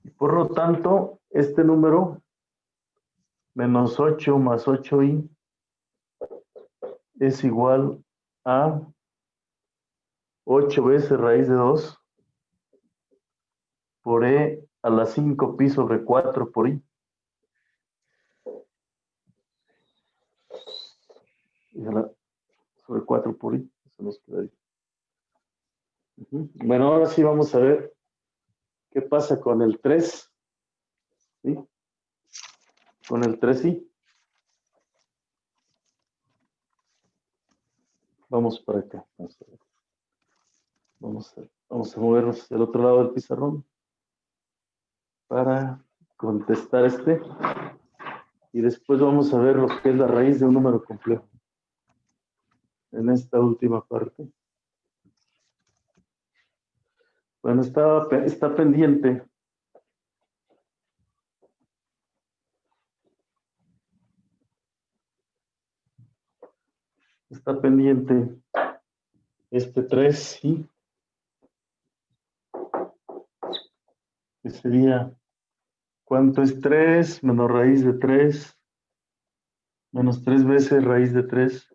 Y por lo tanto, este número, menos 8 más 8i, es igual a 8 veces raíz de 2 por e a la 5pi sobre 4 por i. Y a la sobre 4 por i. Eso nos queda ahí. Bueno, ahora sí vamos a ver qué pasa con el 3. ¿Sí? Con el 3i. Vamos para acá. Vamos a ver. Vamos a movernos del otro lado del pizarrón para contestar este. Y después vamos a ver lo que es la raíz de un número complejo. En esta última parte. Bueno, está pendiente. Está pendiente este 3, ¿sí? Que sería, ¿cuánto es 3 menos raíz de 3 Menos 3 veces raíz de 3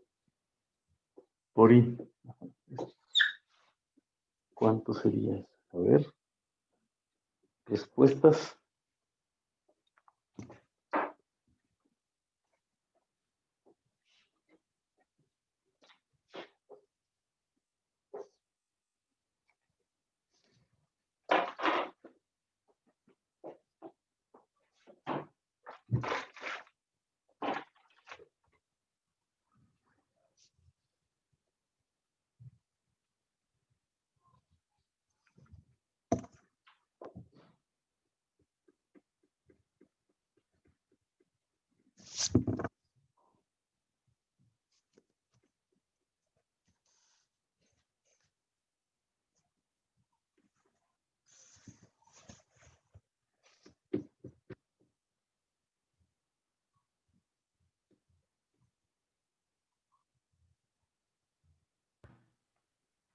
por i. ¿Cuánto sería eso? A ver. Respuestas.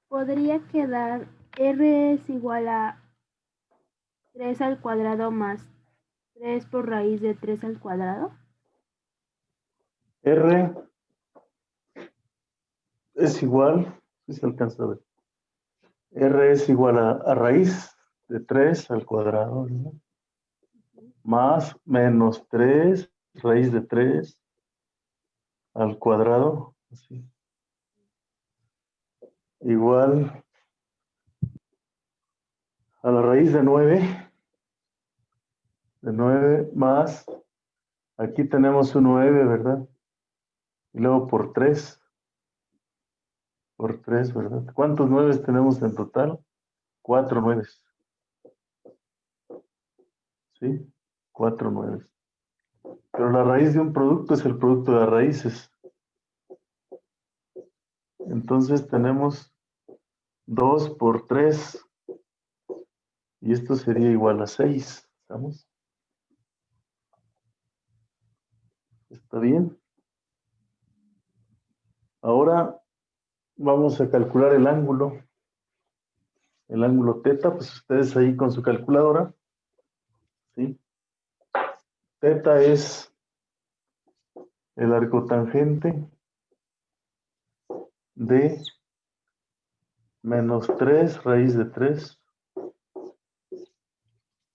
Podría quedar r es igual a 3 al cuadrado más 3 por raíz de 3 al cuadrado. R es igual, si se alcanza a ver. R es igual a raíz de 3 al cuadrado, ¿verdad? Más menos 3 raíz de 3 al cuadrado, así. Igual a la raíz de 9 más, aquí tenemos un 9, ¿verdad? Y luego por 3, ¿verdad? ¿Cuántos 9 tenemos en total? 4 9, ¿sí? 4 9. Pero la raíz de un producto es el producto de las raíces. Entonces tenemos 2 por 3 y esto sería igual a 6. ¿Estamos? ¿Está bien? Ahora vamos a calcular el ángulo. El ángulo teta, pues ustedes ahí con su calculadora, ¿sí? Teta es el arcotangente de menos 3 raíz de 3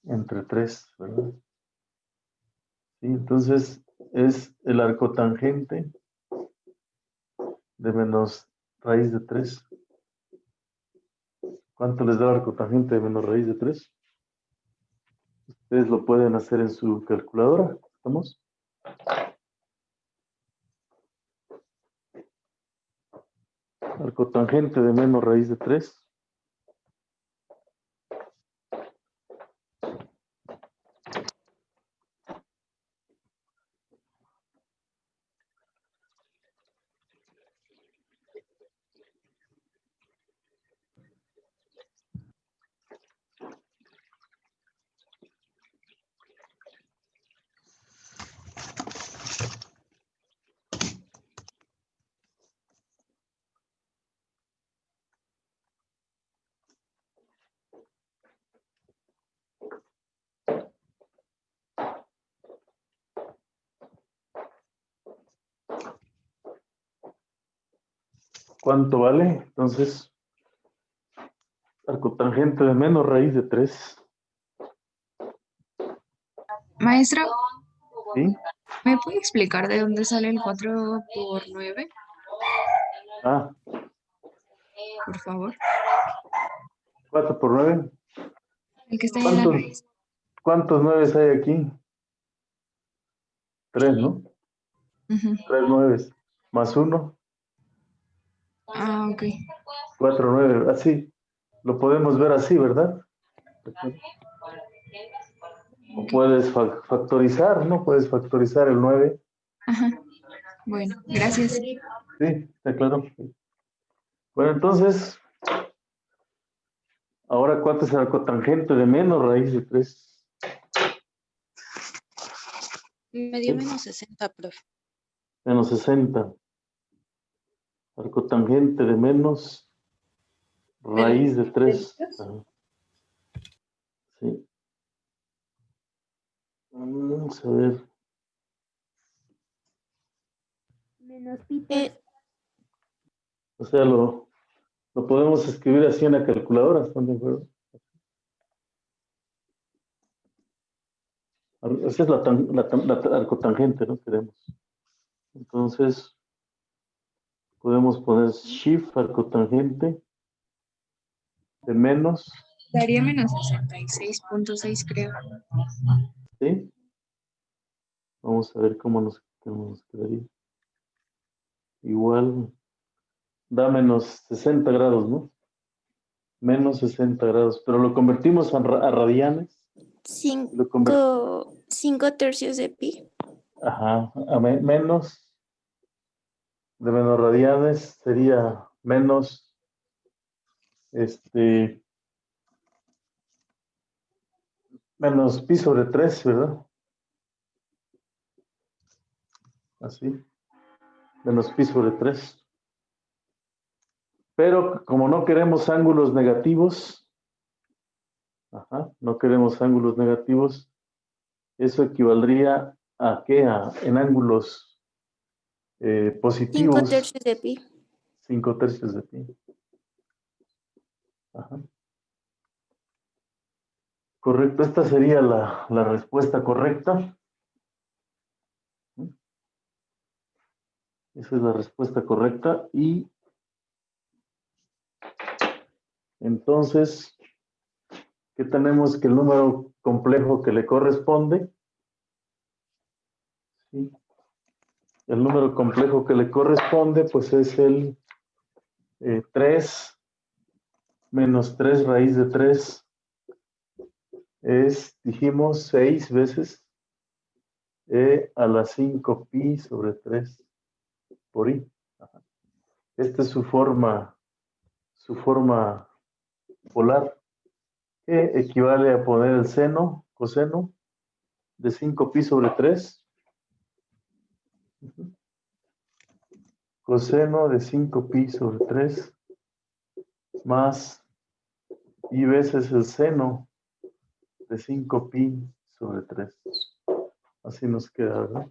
entre 3, ¿verdad? Sí, entonces es el arcotangente de menos raíz de 3. ¿Cuánto les da el arcotangente de menos raíz de 3? Ustedes lo pueden hacer en su calculadora. ¿Estamos? Arcotangente de menos raíz de 3. ¿Cuánto vale? Entonces, arcotangente de menos raíz de 3. Maestro, ¿Sí? ¿me puede explicar de dónde sale el 4 por 9, Ah, por favor? 4 por 9. El que está ahí en la raíz. ¿Cuántos 9 hay aquí? 3, ¿no? Ujú. 3 9 más 1, Ah, ok. 4 9. Así, lo podemos ver así, ¿verdad? O puedes factorizar, ¿no? Puedes factorizar el 9. Ajá. Bueno, gracias. Sí, está claro. Bueno, entonces, ahora, ¿cuánto es el arcotangente de menos raíz de 3? Me dio menos 60, profe. Menos 60. Arcotangente de menos raíz de 3. Ajá. Sí. Vamos a ver. O sea, lo podemos escribir así en la calculadora, ¿están de acuerdo? Esa es la arcotangente, ¿no? Queremos. Entonces, podemos poner shift arcotangente de menos, Daría menos 66.6, creo. ¿sí? Vamos a ver cómo nos quedaría. Igual, da menos 60 grados, ¿no? Menos 60 grados, pero lo convertimos a radianes. Lo 5 tercios de pi. Ajá, menos de menos radianes sería menos, menos pi sobre 3, ¿verdad? Así, menos pi sobre 3. Pero como no queremos ángulos negativos, no queremos ángulos negativos, eso equivaldría a ¿qué? En ángulos 5 positivos, tercios de pi. 5 tercios de pi. Ajá. Correcto, esta sería la respuesta correcta. Esa es la respuesta correcta. Y entonces, ¿qué tenemos? Que el número complejo que le corresponde, ¿sí? El número complejo que le corresponde, pues es el 3 menos 3 raíz de 3 es, dijimos, 6 veces a la 5 pi sobre 3 por i. Ajá. Esta es su forma polar, que equivale a poner el seno, coseno de 5 pi sobre 3. Coseno de 5 pi sobre 3 más i veces el seno de 5 pi sobre 3. Así nos queda, ¿verdad?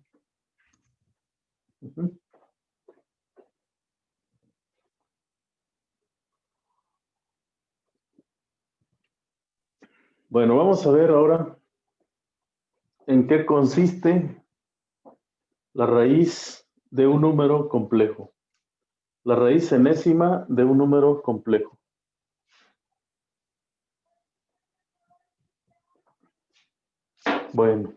Bueno, vamos a ver ahora en qué consiste la raíz de un número complejo. La raíz enésima de un número complejo. Bueno.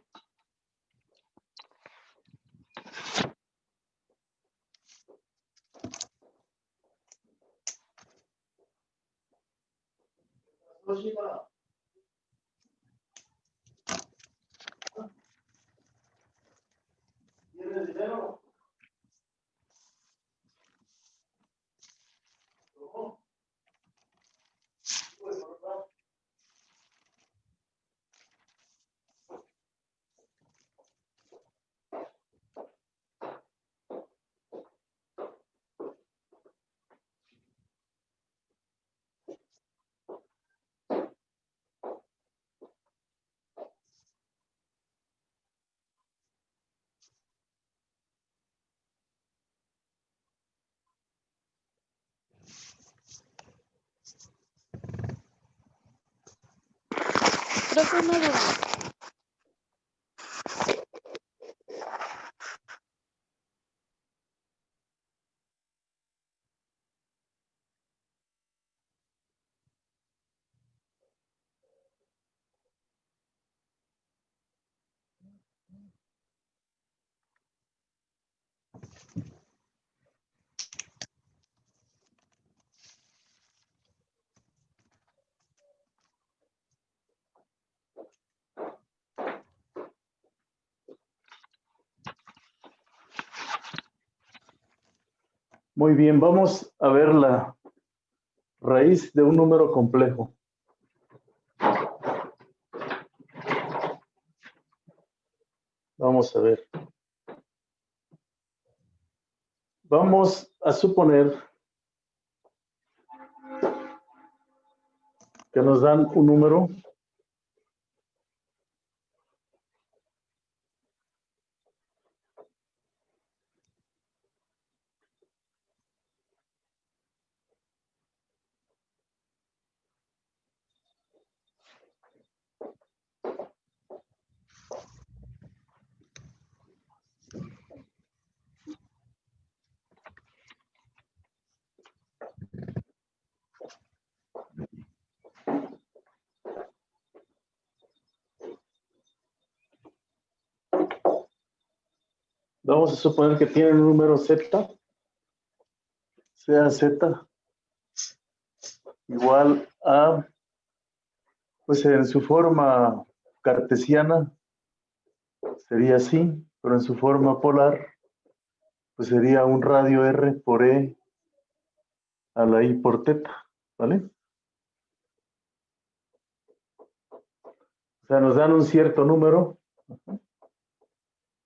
¿Tienes dinero? ¿Cómo? Profe, una duda. Muy bien, vamos a ver la raíz de un número complejo. Vamos a ver. Vamos a suponer que nos dan un número Vamos a suponer que tienen un número z, sea z igual a, pues en su forma cartesiana sería así, pero en su forma polar, pues sería un radio r por e a la i por teta, ¿vale? O sea, nos dan un cierto número,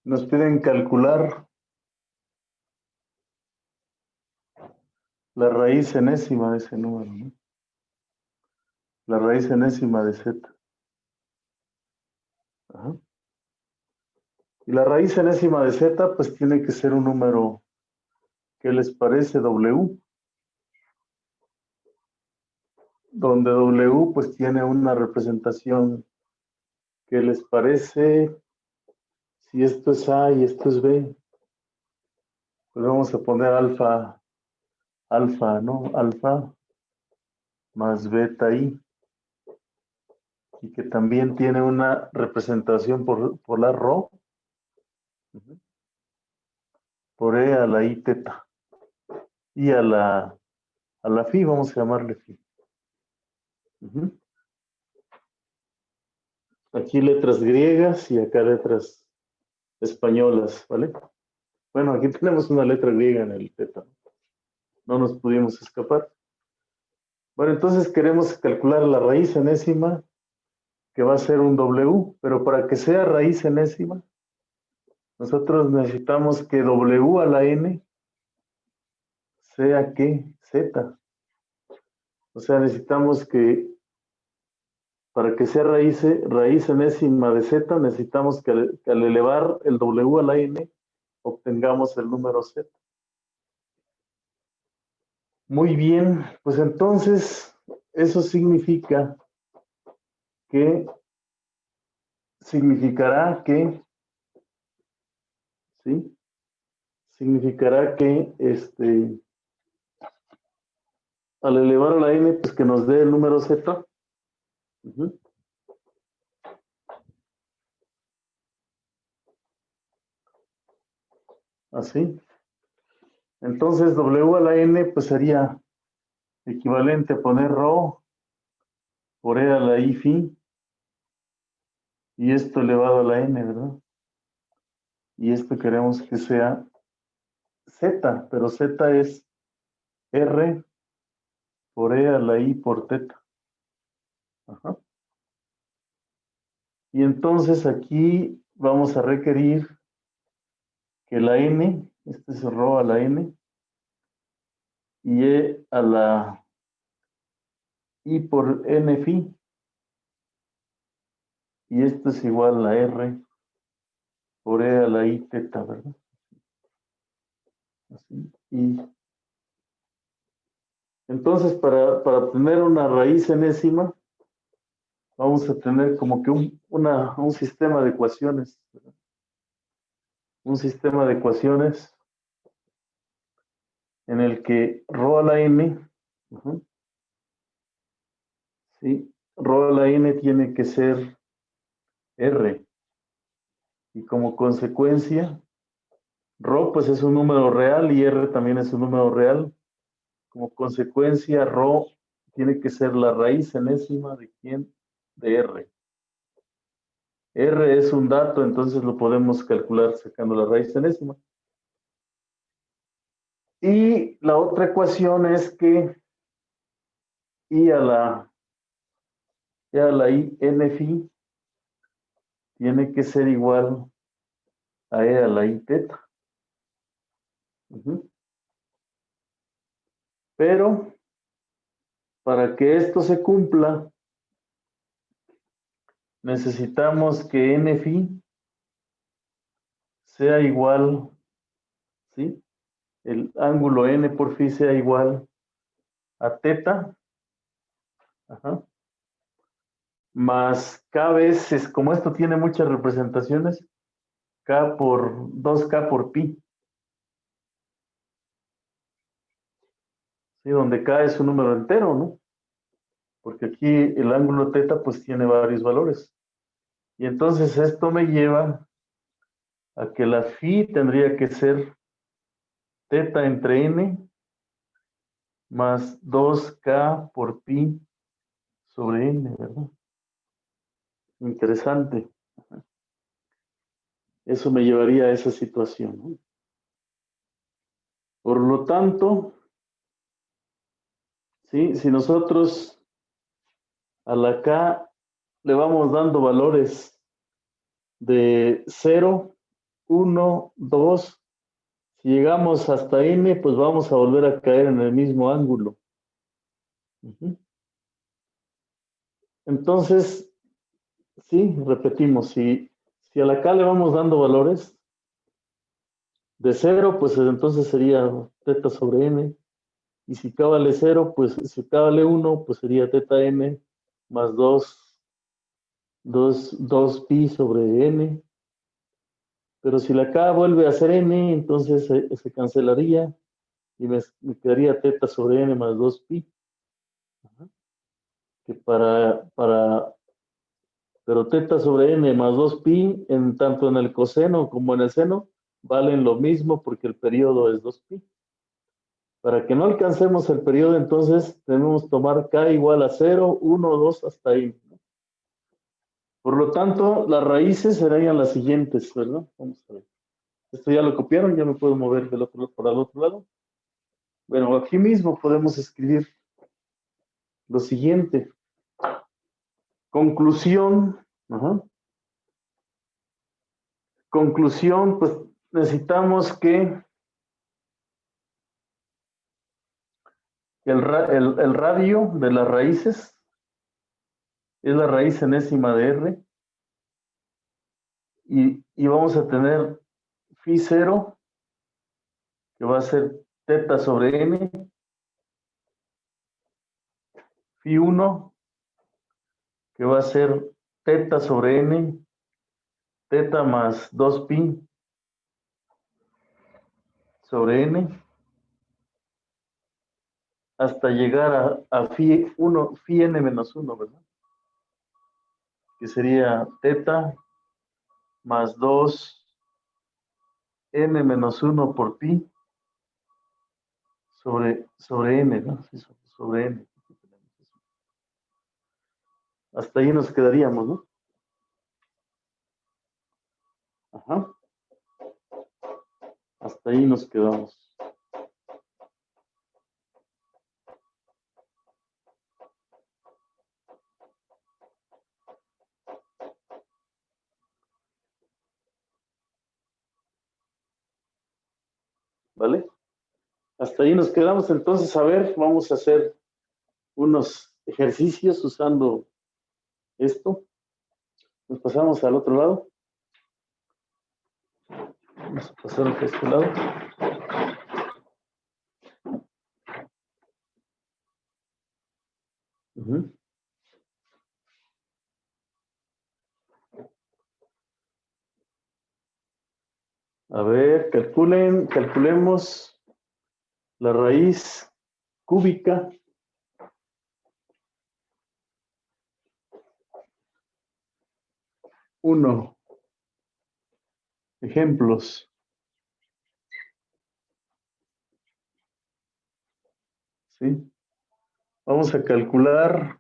nos piden calcular la raíz enésima de ese número, ¿no? La raíz enésima de z. Ajá. Y la raíz enésima de z, pues tiene que ser un número que les parece w, donde w pues tiene una representación que les parece, si esto es a y esto es b, pues vamos a poner alfa, ¿no? Alfa más beta i, y que también tiene una representación por la rho, por e a la i teta, y a la phi, vamos a llamarle phi. Aquí letras griegas y acá letras españolas, ¿vale? Bueno, aquí tenemos una letra griega en el teta. No nos pudimos escapar. Bueno, entonces queremos calcular la raíz enésima, que va a ser un w, pero para que sea raíz enésima, nosotros necesitamos que w a la n sea que z. O sea, necesitamos que, para que sea raíz enésima de z, necesitamos que al elevar el w a la n, obtengamos el número z. Muy bien, pues entonces eso significará que ¿sí? Significará que al elevar a la n, pues que nos dé el número z. Así. Entonces w a la n pues sería equivalente a poner rho por e a la i phi, y esto elevado a la n, ¿verdad? Y esto queremos que sea z, pero z es r por e a la i por teta. Ajá. Y entonces aquí vamos a requerir que la n, este es rho a la n, y e a la i por n phi, y esto es igual a r por e a la i teta, ¿verdad? Así. Y entonces para obtener una raíz enésima, vamos a tener como que un sistema de ecuaciones, ¿verdad? Un sistema de ecuaciones en el que rho a la n, ¿sí? Rho a la n tiene que ser r, y como consecuencia, rho pues es un número real y r también es un número real. Como consecuencia, rho tiene que ser la raíz enésima de ¿quién? De r. R es un dato, entonces lo podemos calcular sacando la raíz enésima. Y la otra ecuación es que i a la i n phi tiene que ser igual a e a la i teta. Pero para que esto se cumpla, necesitamos que n phi sea igual, ¿sí? El ángulo n por phi sea igual a teta, más k veces, como esto tiene muchas representaciones, k por 2k por pi. ¿Sí? Donde k es un número entero, ¿no? Porque aquí el ángulo teta pues tiene varios valores. Y entonces esto me lleva a que la phi tendría que ser teta entre n más 2k por pi sobre n, ¿verdad? Interesante. Eso me llevaría a esa situación, ¿no? Por lo tanto, ¿sí? Si nosotros a la k le vamos dando valores de 0, 1, 2, si llegamos hasta n, pues vamos a volver a caer en el mismo ángulo. Entonces, sí, repetimos, si a la k le vamos dando valores de 0, pues entonces sería teta sobre n. Y si k vale 0, pues si k vale 1, pues sería teta n más 2 pi sobre n. Pero si la k vuelve a ser n, entonces se cancelaría y me quedaría teta sobre n más 2 pi. Que pero teta sobre n más 2 pi, tanto en el coseno como en el seno, valen lo mismo porque el periodo es 2 pi. Para que no alcancemos el periodo, entonces debemos tomar k igual a 0, 1, 2, hasta ahí. Por lo tanto, las raíces serían las siguientes, ¿verdad? Vamos a ver. Esto ya lo copiaron, ya me puedo mover del otro lado para el otro lado. Bueno, aquí mismo podemos escribir lo siguiente. Conclusión. Conclusión, pues necesitamos que el radio de las raíces es la raíz enésima de r y vamos a tener phi 0 que va a ser teta sobre n, phi 1 que va a ser teta sobre n, teta más 2 pi sobre n, hasta llegar a phi 1, phi n menos 1, ¿verdad? Que sería teta más 2 n menos 1 por pi sobre n, ¿no? Sí, sobre n. Hasta ahí nos quedaríamos, ¿no? Ajá. Hasta ahí nos quedamos. ¿Vale? Hasta ahí nos quedamos. Entonces, a ver, vamos a hacer unos ejercicios usando esto. Nos pasamos al otro lado. Vamos a pasar a este lado. A ver, calculemos la raíz cúbica. 1. Ejemplos. ¿Sí? Vamos a calcular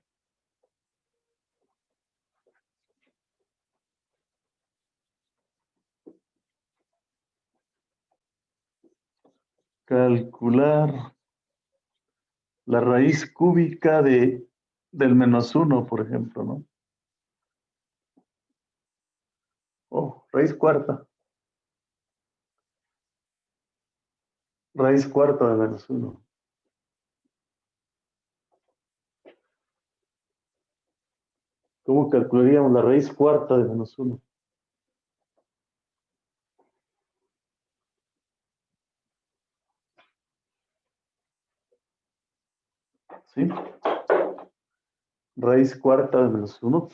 la raíz cúbica del menos 1, por ejemplo, ¿no? Oh, raíz cuarta. Raíz cuarta de menos 1. ¿Cómo calcularíamos la raíz cuarta de menos 1? ¿Sí? Raíz cuarta de menos 1.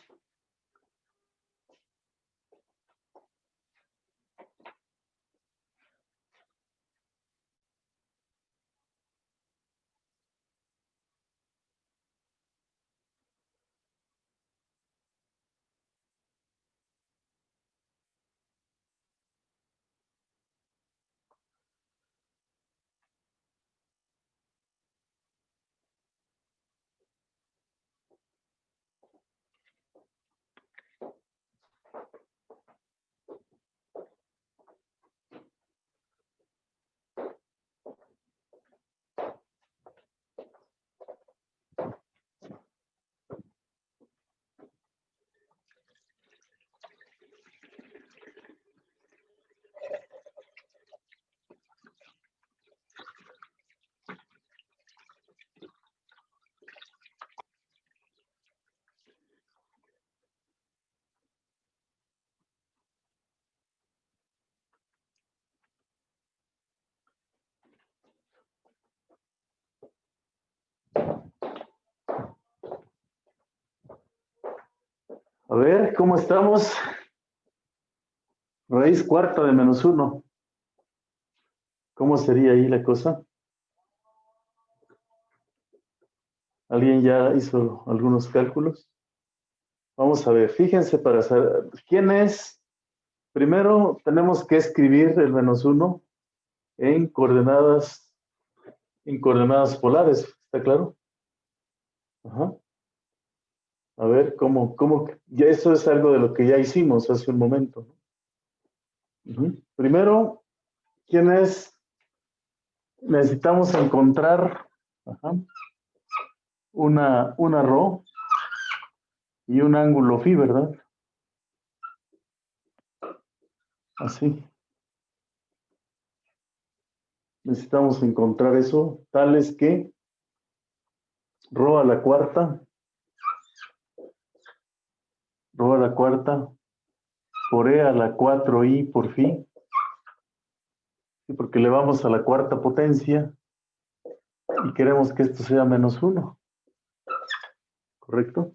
A ver, ¿cómo estamos? Raíz cuarta de menos 1. ¿Cómo sería ahí la cosa? ¿Alguien ya hizo algunos cálculos? Vamos a ver, fíjense para saber quién es. Primero tenemos que escribir el menos 1 en coordenadas polares, ¿está claro? Ajá. A ver, ya eso es algo de lo que ya hicimos hace un momento. Primero, ¿quién es? Necesitamos encontrar una rho y un ángulo phi, ¿verdad? Así. Necesitamos encontrar eso, tales que rho a la cuarta por e a la 4i por phi, ¿sí? Porque le vamos a la cuarta potencia y queremos que esto sea menos 1, ¿correcto?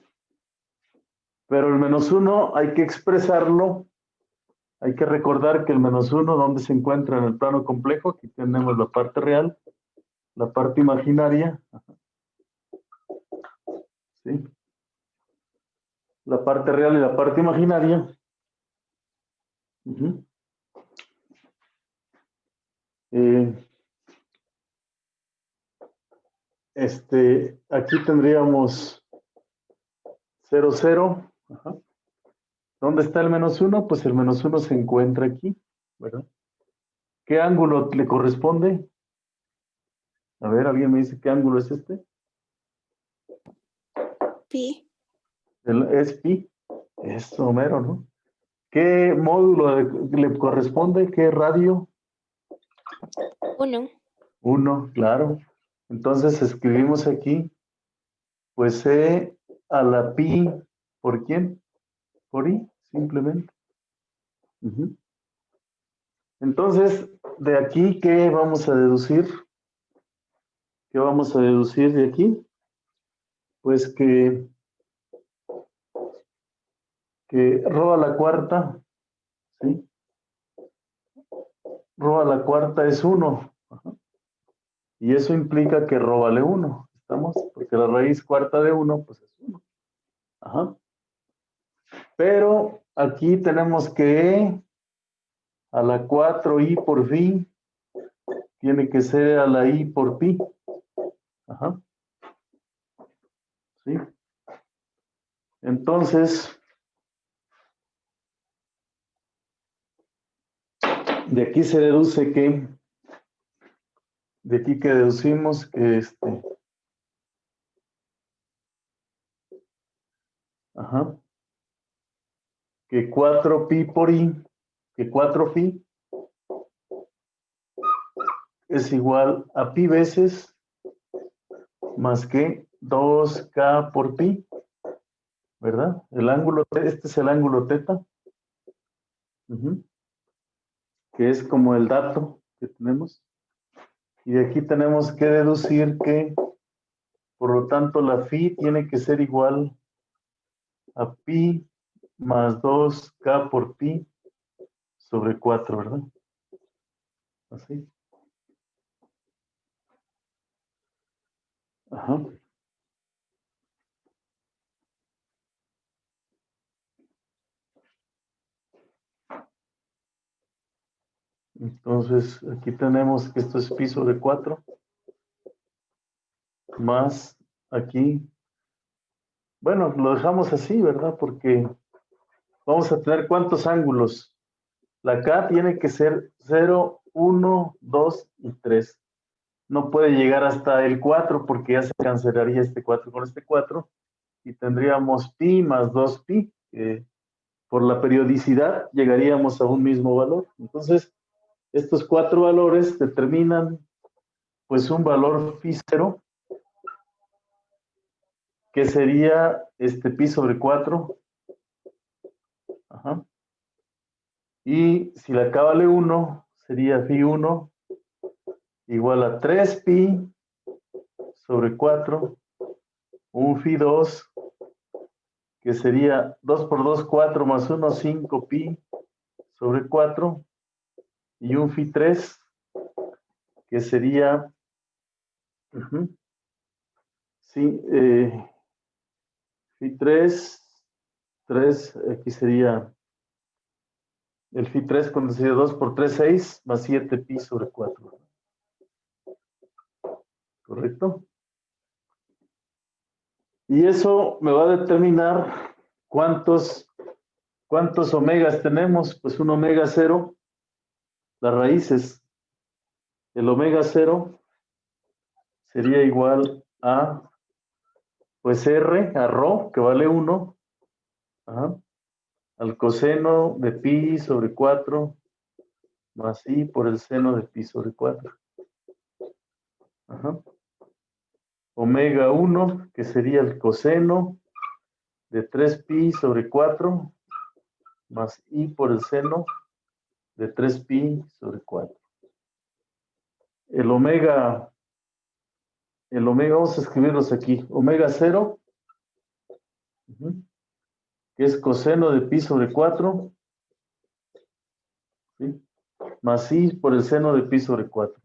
Pero el menos 1 hay que expresarlo, hay que recordar que el menos 1, ¿dónde se encuentra en el plano complejo? Aquí tenemos la parte real, la parte imaginaria, ¿sí? La parte real y la parte imaginaria. Aquí tendríamos 0, 0. ¿Dónde está el menos 1? Pues el menos 1 se encuentra aquí, ¿verdad? ¿Qué ángulo le corresponde? A ver, ¿alguien me dice qué ángulo es este? Pi. Es pi. Eso mero, ¿no? ¿Qué módulo le corresponde? ¿Qué radio? 1. 1, claro. Entonces escribimos aquí, pues e a la pi, ¿por quién? Por i, simplemente. Entonces, de aquí, ¿qué vamos a deducir? ¿Qué vamos a deducir de aquí? Pues que rho a la cuarta, ¿sí? Rho a la cuarta es 1. Y eso implica que rho vale 1. ¿Estamos? Porque la raíz cuarta de 1, pues es 1. Ajá. Pero aquí tenemos que e a la 4i por phi tiene que ser a la i por pi. Ajá. ¿Sí? Entonces, de aquí se deduce que, de aquí que deducimos que que 4 pi por i, que 4 phi es igual a pi veces más que 2k por pi, ¿verdad? El ángulo, este es el ángulo teta, que es como el dato que tenemos. Y de aquí tenemos que deducir que, por lo tanto, la phi tiene que ser igual a pi más 2k por pi sobre 4, ¿verdad? Así. Ajá. Entonces, aquí tenemos que esto es pi sobre 4, más aquí. Bueno, lo dejamos así, ¿verdad? Porque vamos a tener ¿cuántos ángulos? La K tiene que ser 0, 1, 2 y 3. No puede llegar hasta el 4 porque ya se cancelaría este 4 con este 4 y tendríamos pi más 2 pi. Por la periodicidad llegaríamos a un mismo valor. Entonces, estos 4 valores determinan pues un valor phi 0 que sería pi sobre 4. Ajá. Y si la K vale 1, sería phi 1 igual a 3 pi sobre 4, un phi 2 que sería 2 por 2, 4 más 1, 5 pi sobre 4, y un phi 3, que sería, sí, phi 3, 3, aquí sería el phi 3 cuando sería 2 por 3, 6, más 7 pi sobre 4. ¿Correcto? Y eso me va a determinar cuántos omegas tenemos. Pues un omega 0, las raíces. El omega 0 sería igual a, pues R, a rho, que vale 1, al coseno de pi sobre 4, más i por el seno de pi sobre 4. Omega 1, que sería el coseno de 3 pi sobre 4, más i por el seno de 3 pi sobre 4. El omega, vamos a escribirlos aquí. Omega 0, que es coseno de pi sobre 4, ¿sí? Más i por el seno de pi sobre 4.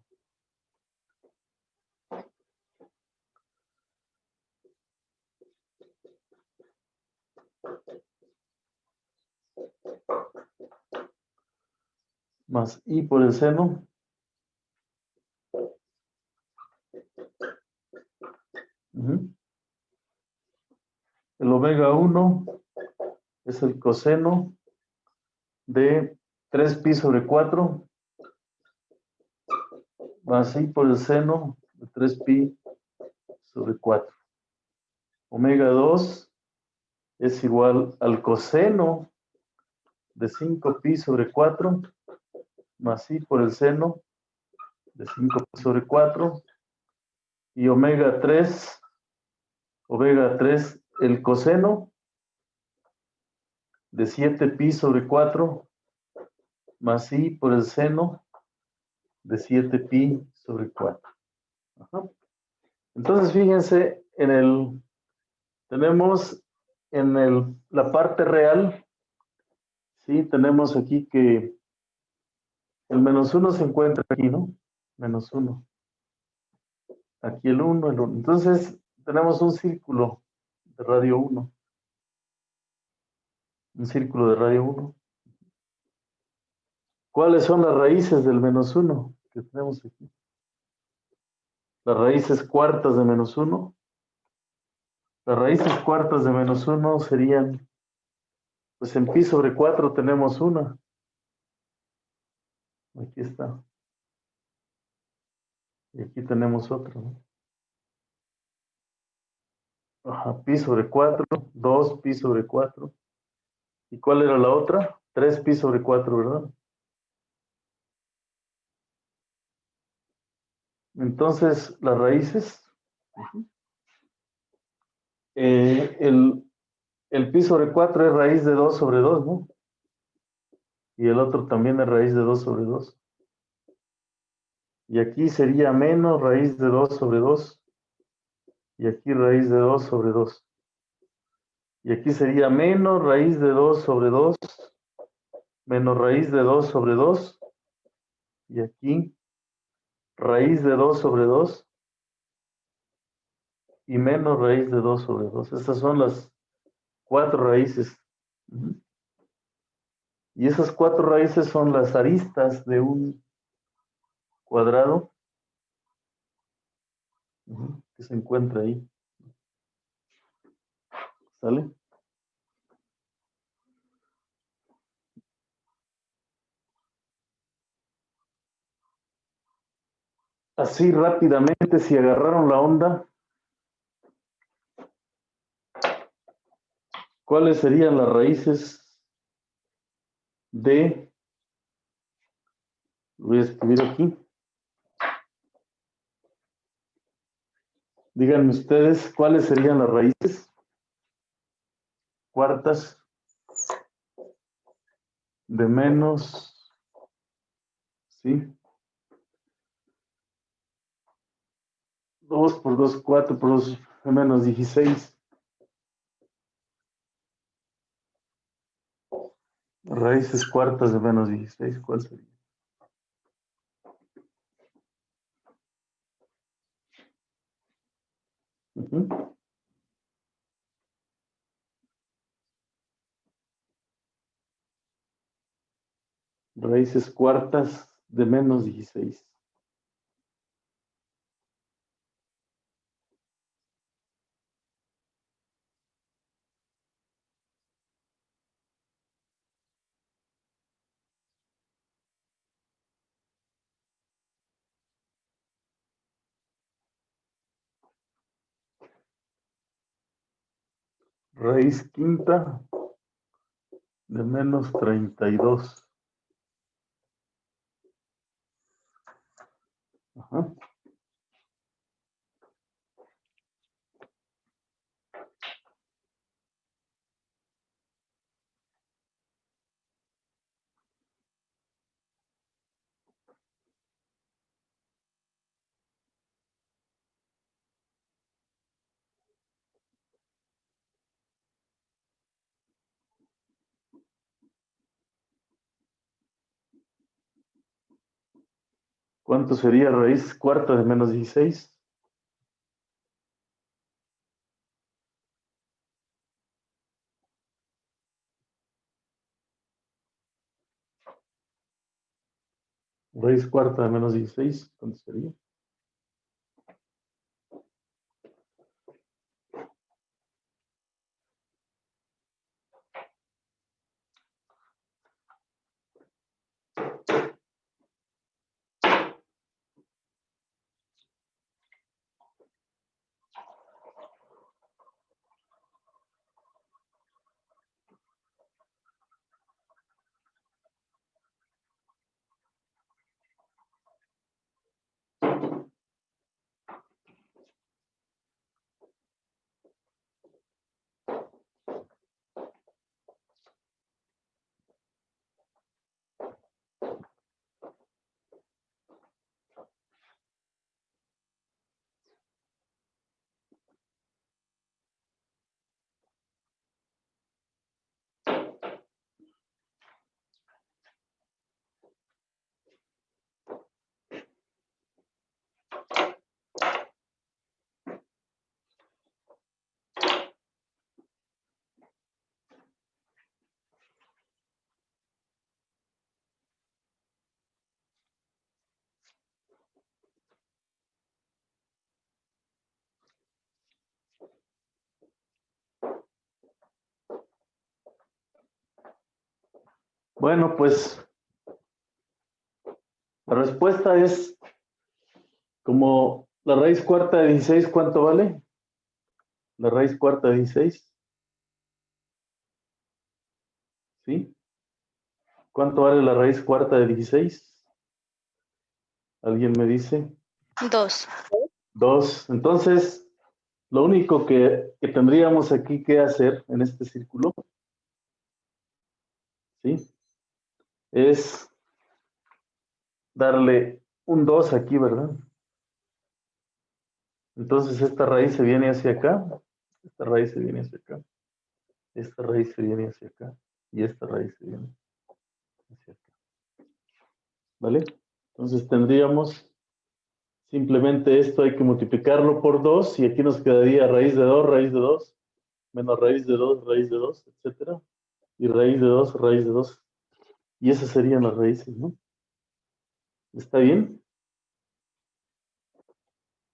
Más i por el seno el omega 1 es el coseno de 3 pi sobre 4 más i por el seno de 3 pi sobre 4. Omega 2 es igual al coseno de 5 pi sobre 4 más i por el seno de 5 pi sobre 4. Y omega 3, el coseno de 7 pi sobre 4 más i por el seno de 7 pi sobre 4. Entonces, fíjense, tenemos en la parte real, ¿sí? Tenemos aquí que el menos 1 se encuentra aquí, ¿no? Menos 1. Aquí el 1, el 1. Entonces, tenemos un círculo de radio 1. Un círculo de radio 1. ¿Cuáles son las raíces del menos 1 que tenemos aquí? Las raíces cuartas de menos 1. Las raíces cuartas de menos 1 serían, pues en pi sobre 4 tenemos una. Aquí está. Y aquí tenemos otra, ¿no? Pi sobre 4, 2 pi sobre 4. ¿Y cuál era la otra? 3 pi sobre 4, ¿verdad? Entonces, las raíces, el pi sobre 4 es raíz de 2 sobre 2, ¿no? Y el otro también es raíz de 2 sobre 2. Y aquí sería menos raíz de 2 sobre 2. Y aquí raíz de 2 sobre 2. Y aquí sería menos raíz de 2 sobre 2, menos raíz de 2 sobre 2. Y aquí raíz de 2 sobre 2 y menos raíz de 2 sobre 2. Estas son las 4 raíces. Y esas 4 raíces son las aristas de un cuadrado que se encuentra ahí. ¿Sale? Así rápidamente, si agarraron la onda, ¿cuáles serían las raíces de, lo voy a escribir aquí, díganme ustedes, ¿cuáles serían las raíces cuartas de menos, ¿sí? 2 por 2, 4 por 2, menos 16. Raíces cuartas de menos 16, ¿cuál sería? Ujú. Raíces cuartas de menos 16. Raíz quinta de menos 32. Ajá. ¿Cuánto sería raíz cuarta de menos 16? Raíz cuarta de menos 16, ¿cuánto sería? Bueno, pues la respuesta es como la raíz cuarta de 16, ¿cuánto vale? La raíz cuarta de 16. ¿Sí? ¿Cuánto vale la raíz cuarta de 16? ¿Alguien me dice? 2. 2. Entonces, lo único que tendríamos aquí que hacer en este círculo, ¿sí? Es darle un 2 aquí, ¿verdad? Entonces esta raíz se viene hacia acá, esta raíz se viene hacia acá, esta raíz se viene hacia acá y esta raíz se viene hacia acá. ¿Vale? Entonces tendríamos simplemente esto, hay que multiplicarlo por 2 y aquí nos quedaría raíz de 2, menos raíz de 2, etcétera. Y raíz de 2, raíz de 2. Y esas serían las raíces, ¿no? ¿Está bien?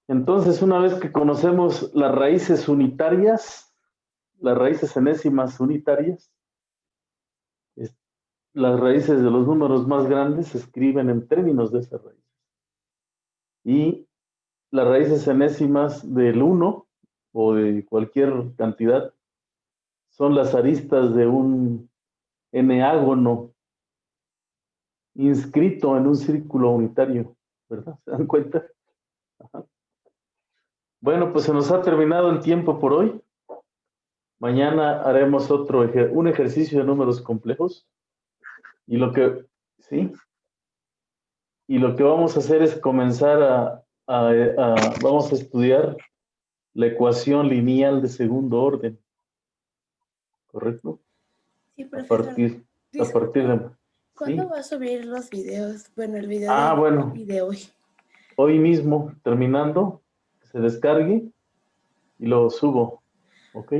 Entonces, una vez que conocemos las raíces unitarias, las raíces enésimas unitarias, las raíces de los números más grandes se escriben en términos de esas raíces. Y las raíces enésimas del 1 o de cualquier cantidad son las aristas de un eneágono inscrito en un círculo unitario, ¿verdad? ¿Se dan cuenta? Ajá. Bueno, pues se nos ha terminado el tiempo por hoy. Mañana haremos un ejercicio de números complejos. Y lo que, ¿sí? Y lo que vamos a hacer es comenzar vamos a estudiar la ecuación lineal de segundo orden, ¿correcto? Sí, A profesor. partir, a partir de... ¿Cuándo ¿sí? va a subir los videos? Bueno, el video Ah, de, bueno. y de hoy. Hoy mismo, terminando, que se descargue y lo subo. ¿Ok?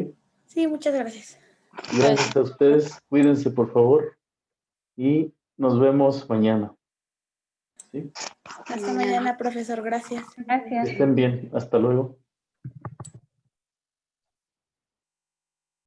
Sí, muchas gracias. Gracias a ustedes. Cuídense, por favor. Y nos vemos mañana. ¿Sí? Hasta mañana, profesor. Gracias. Que estén bien. Hasta luego.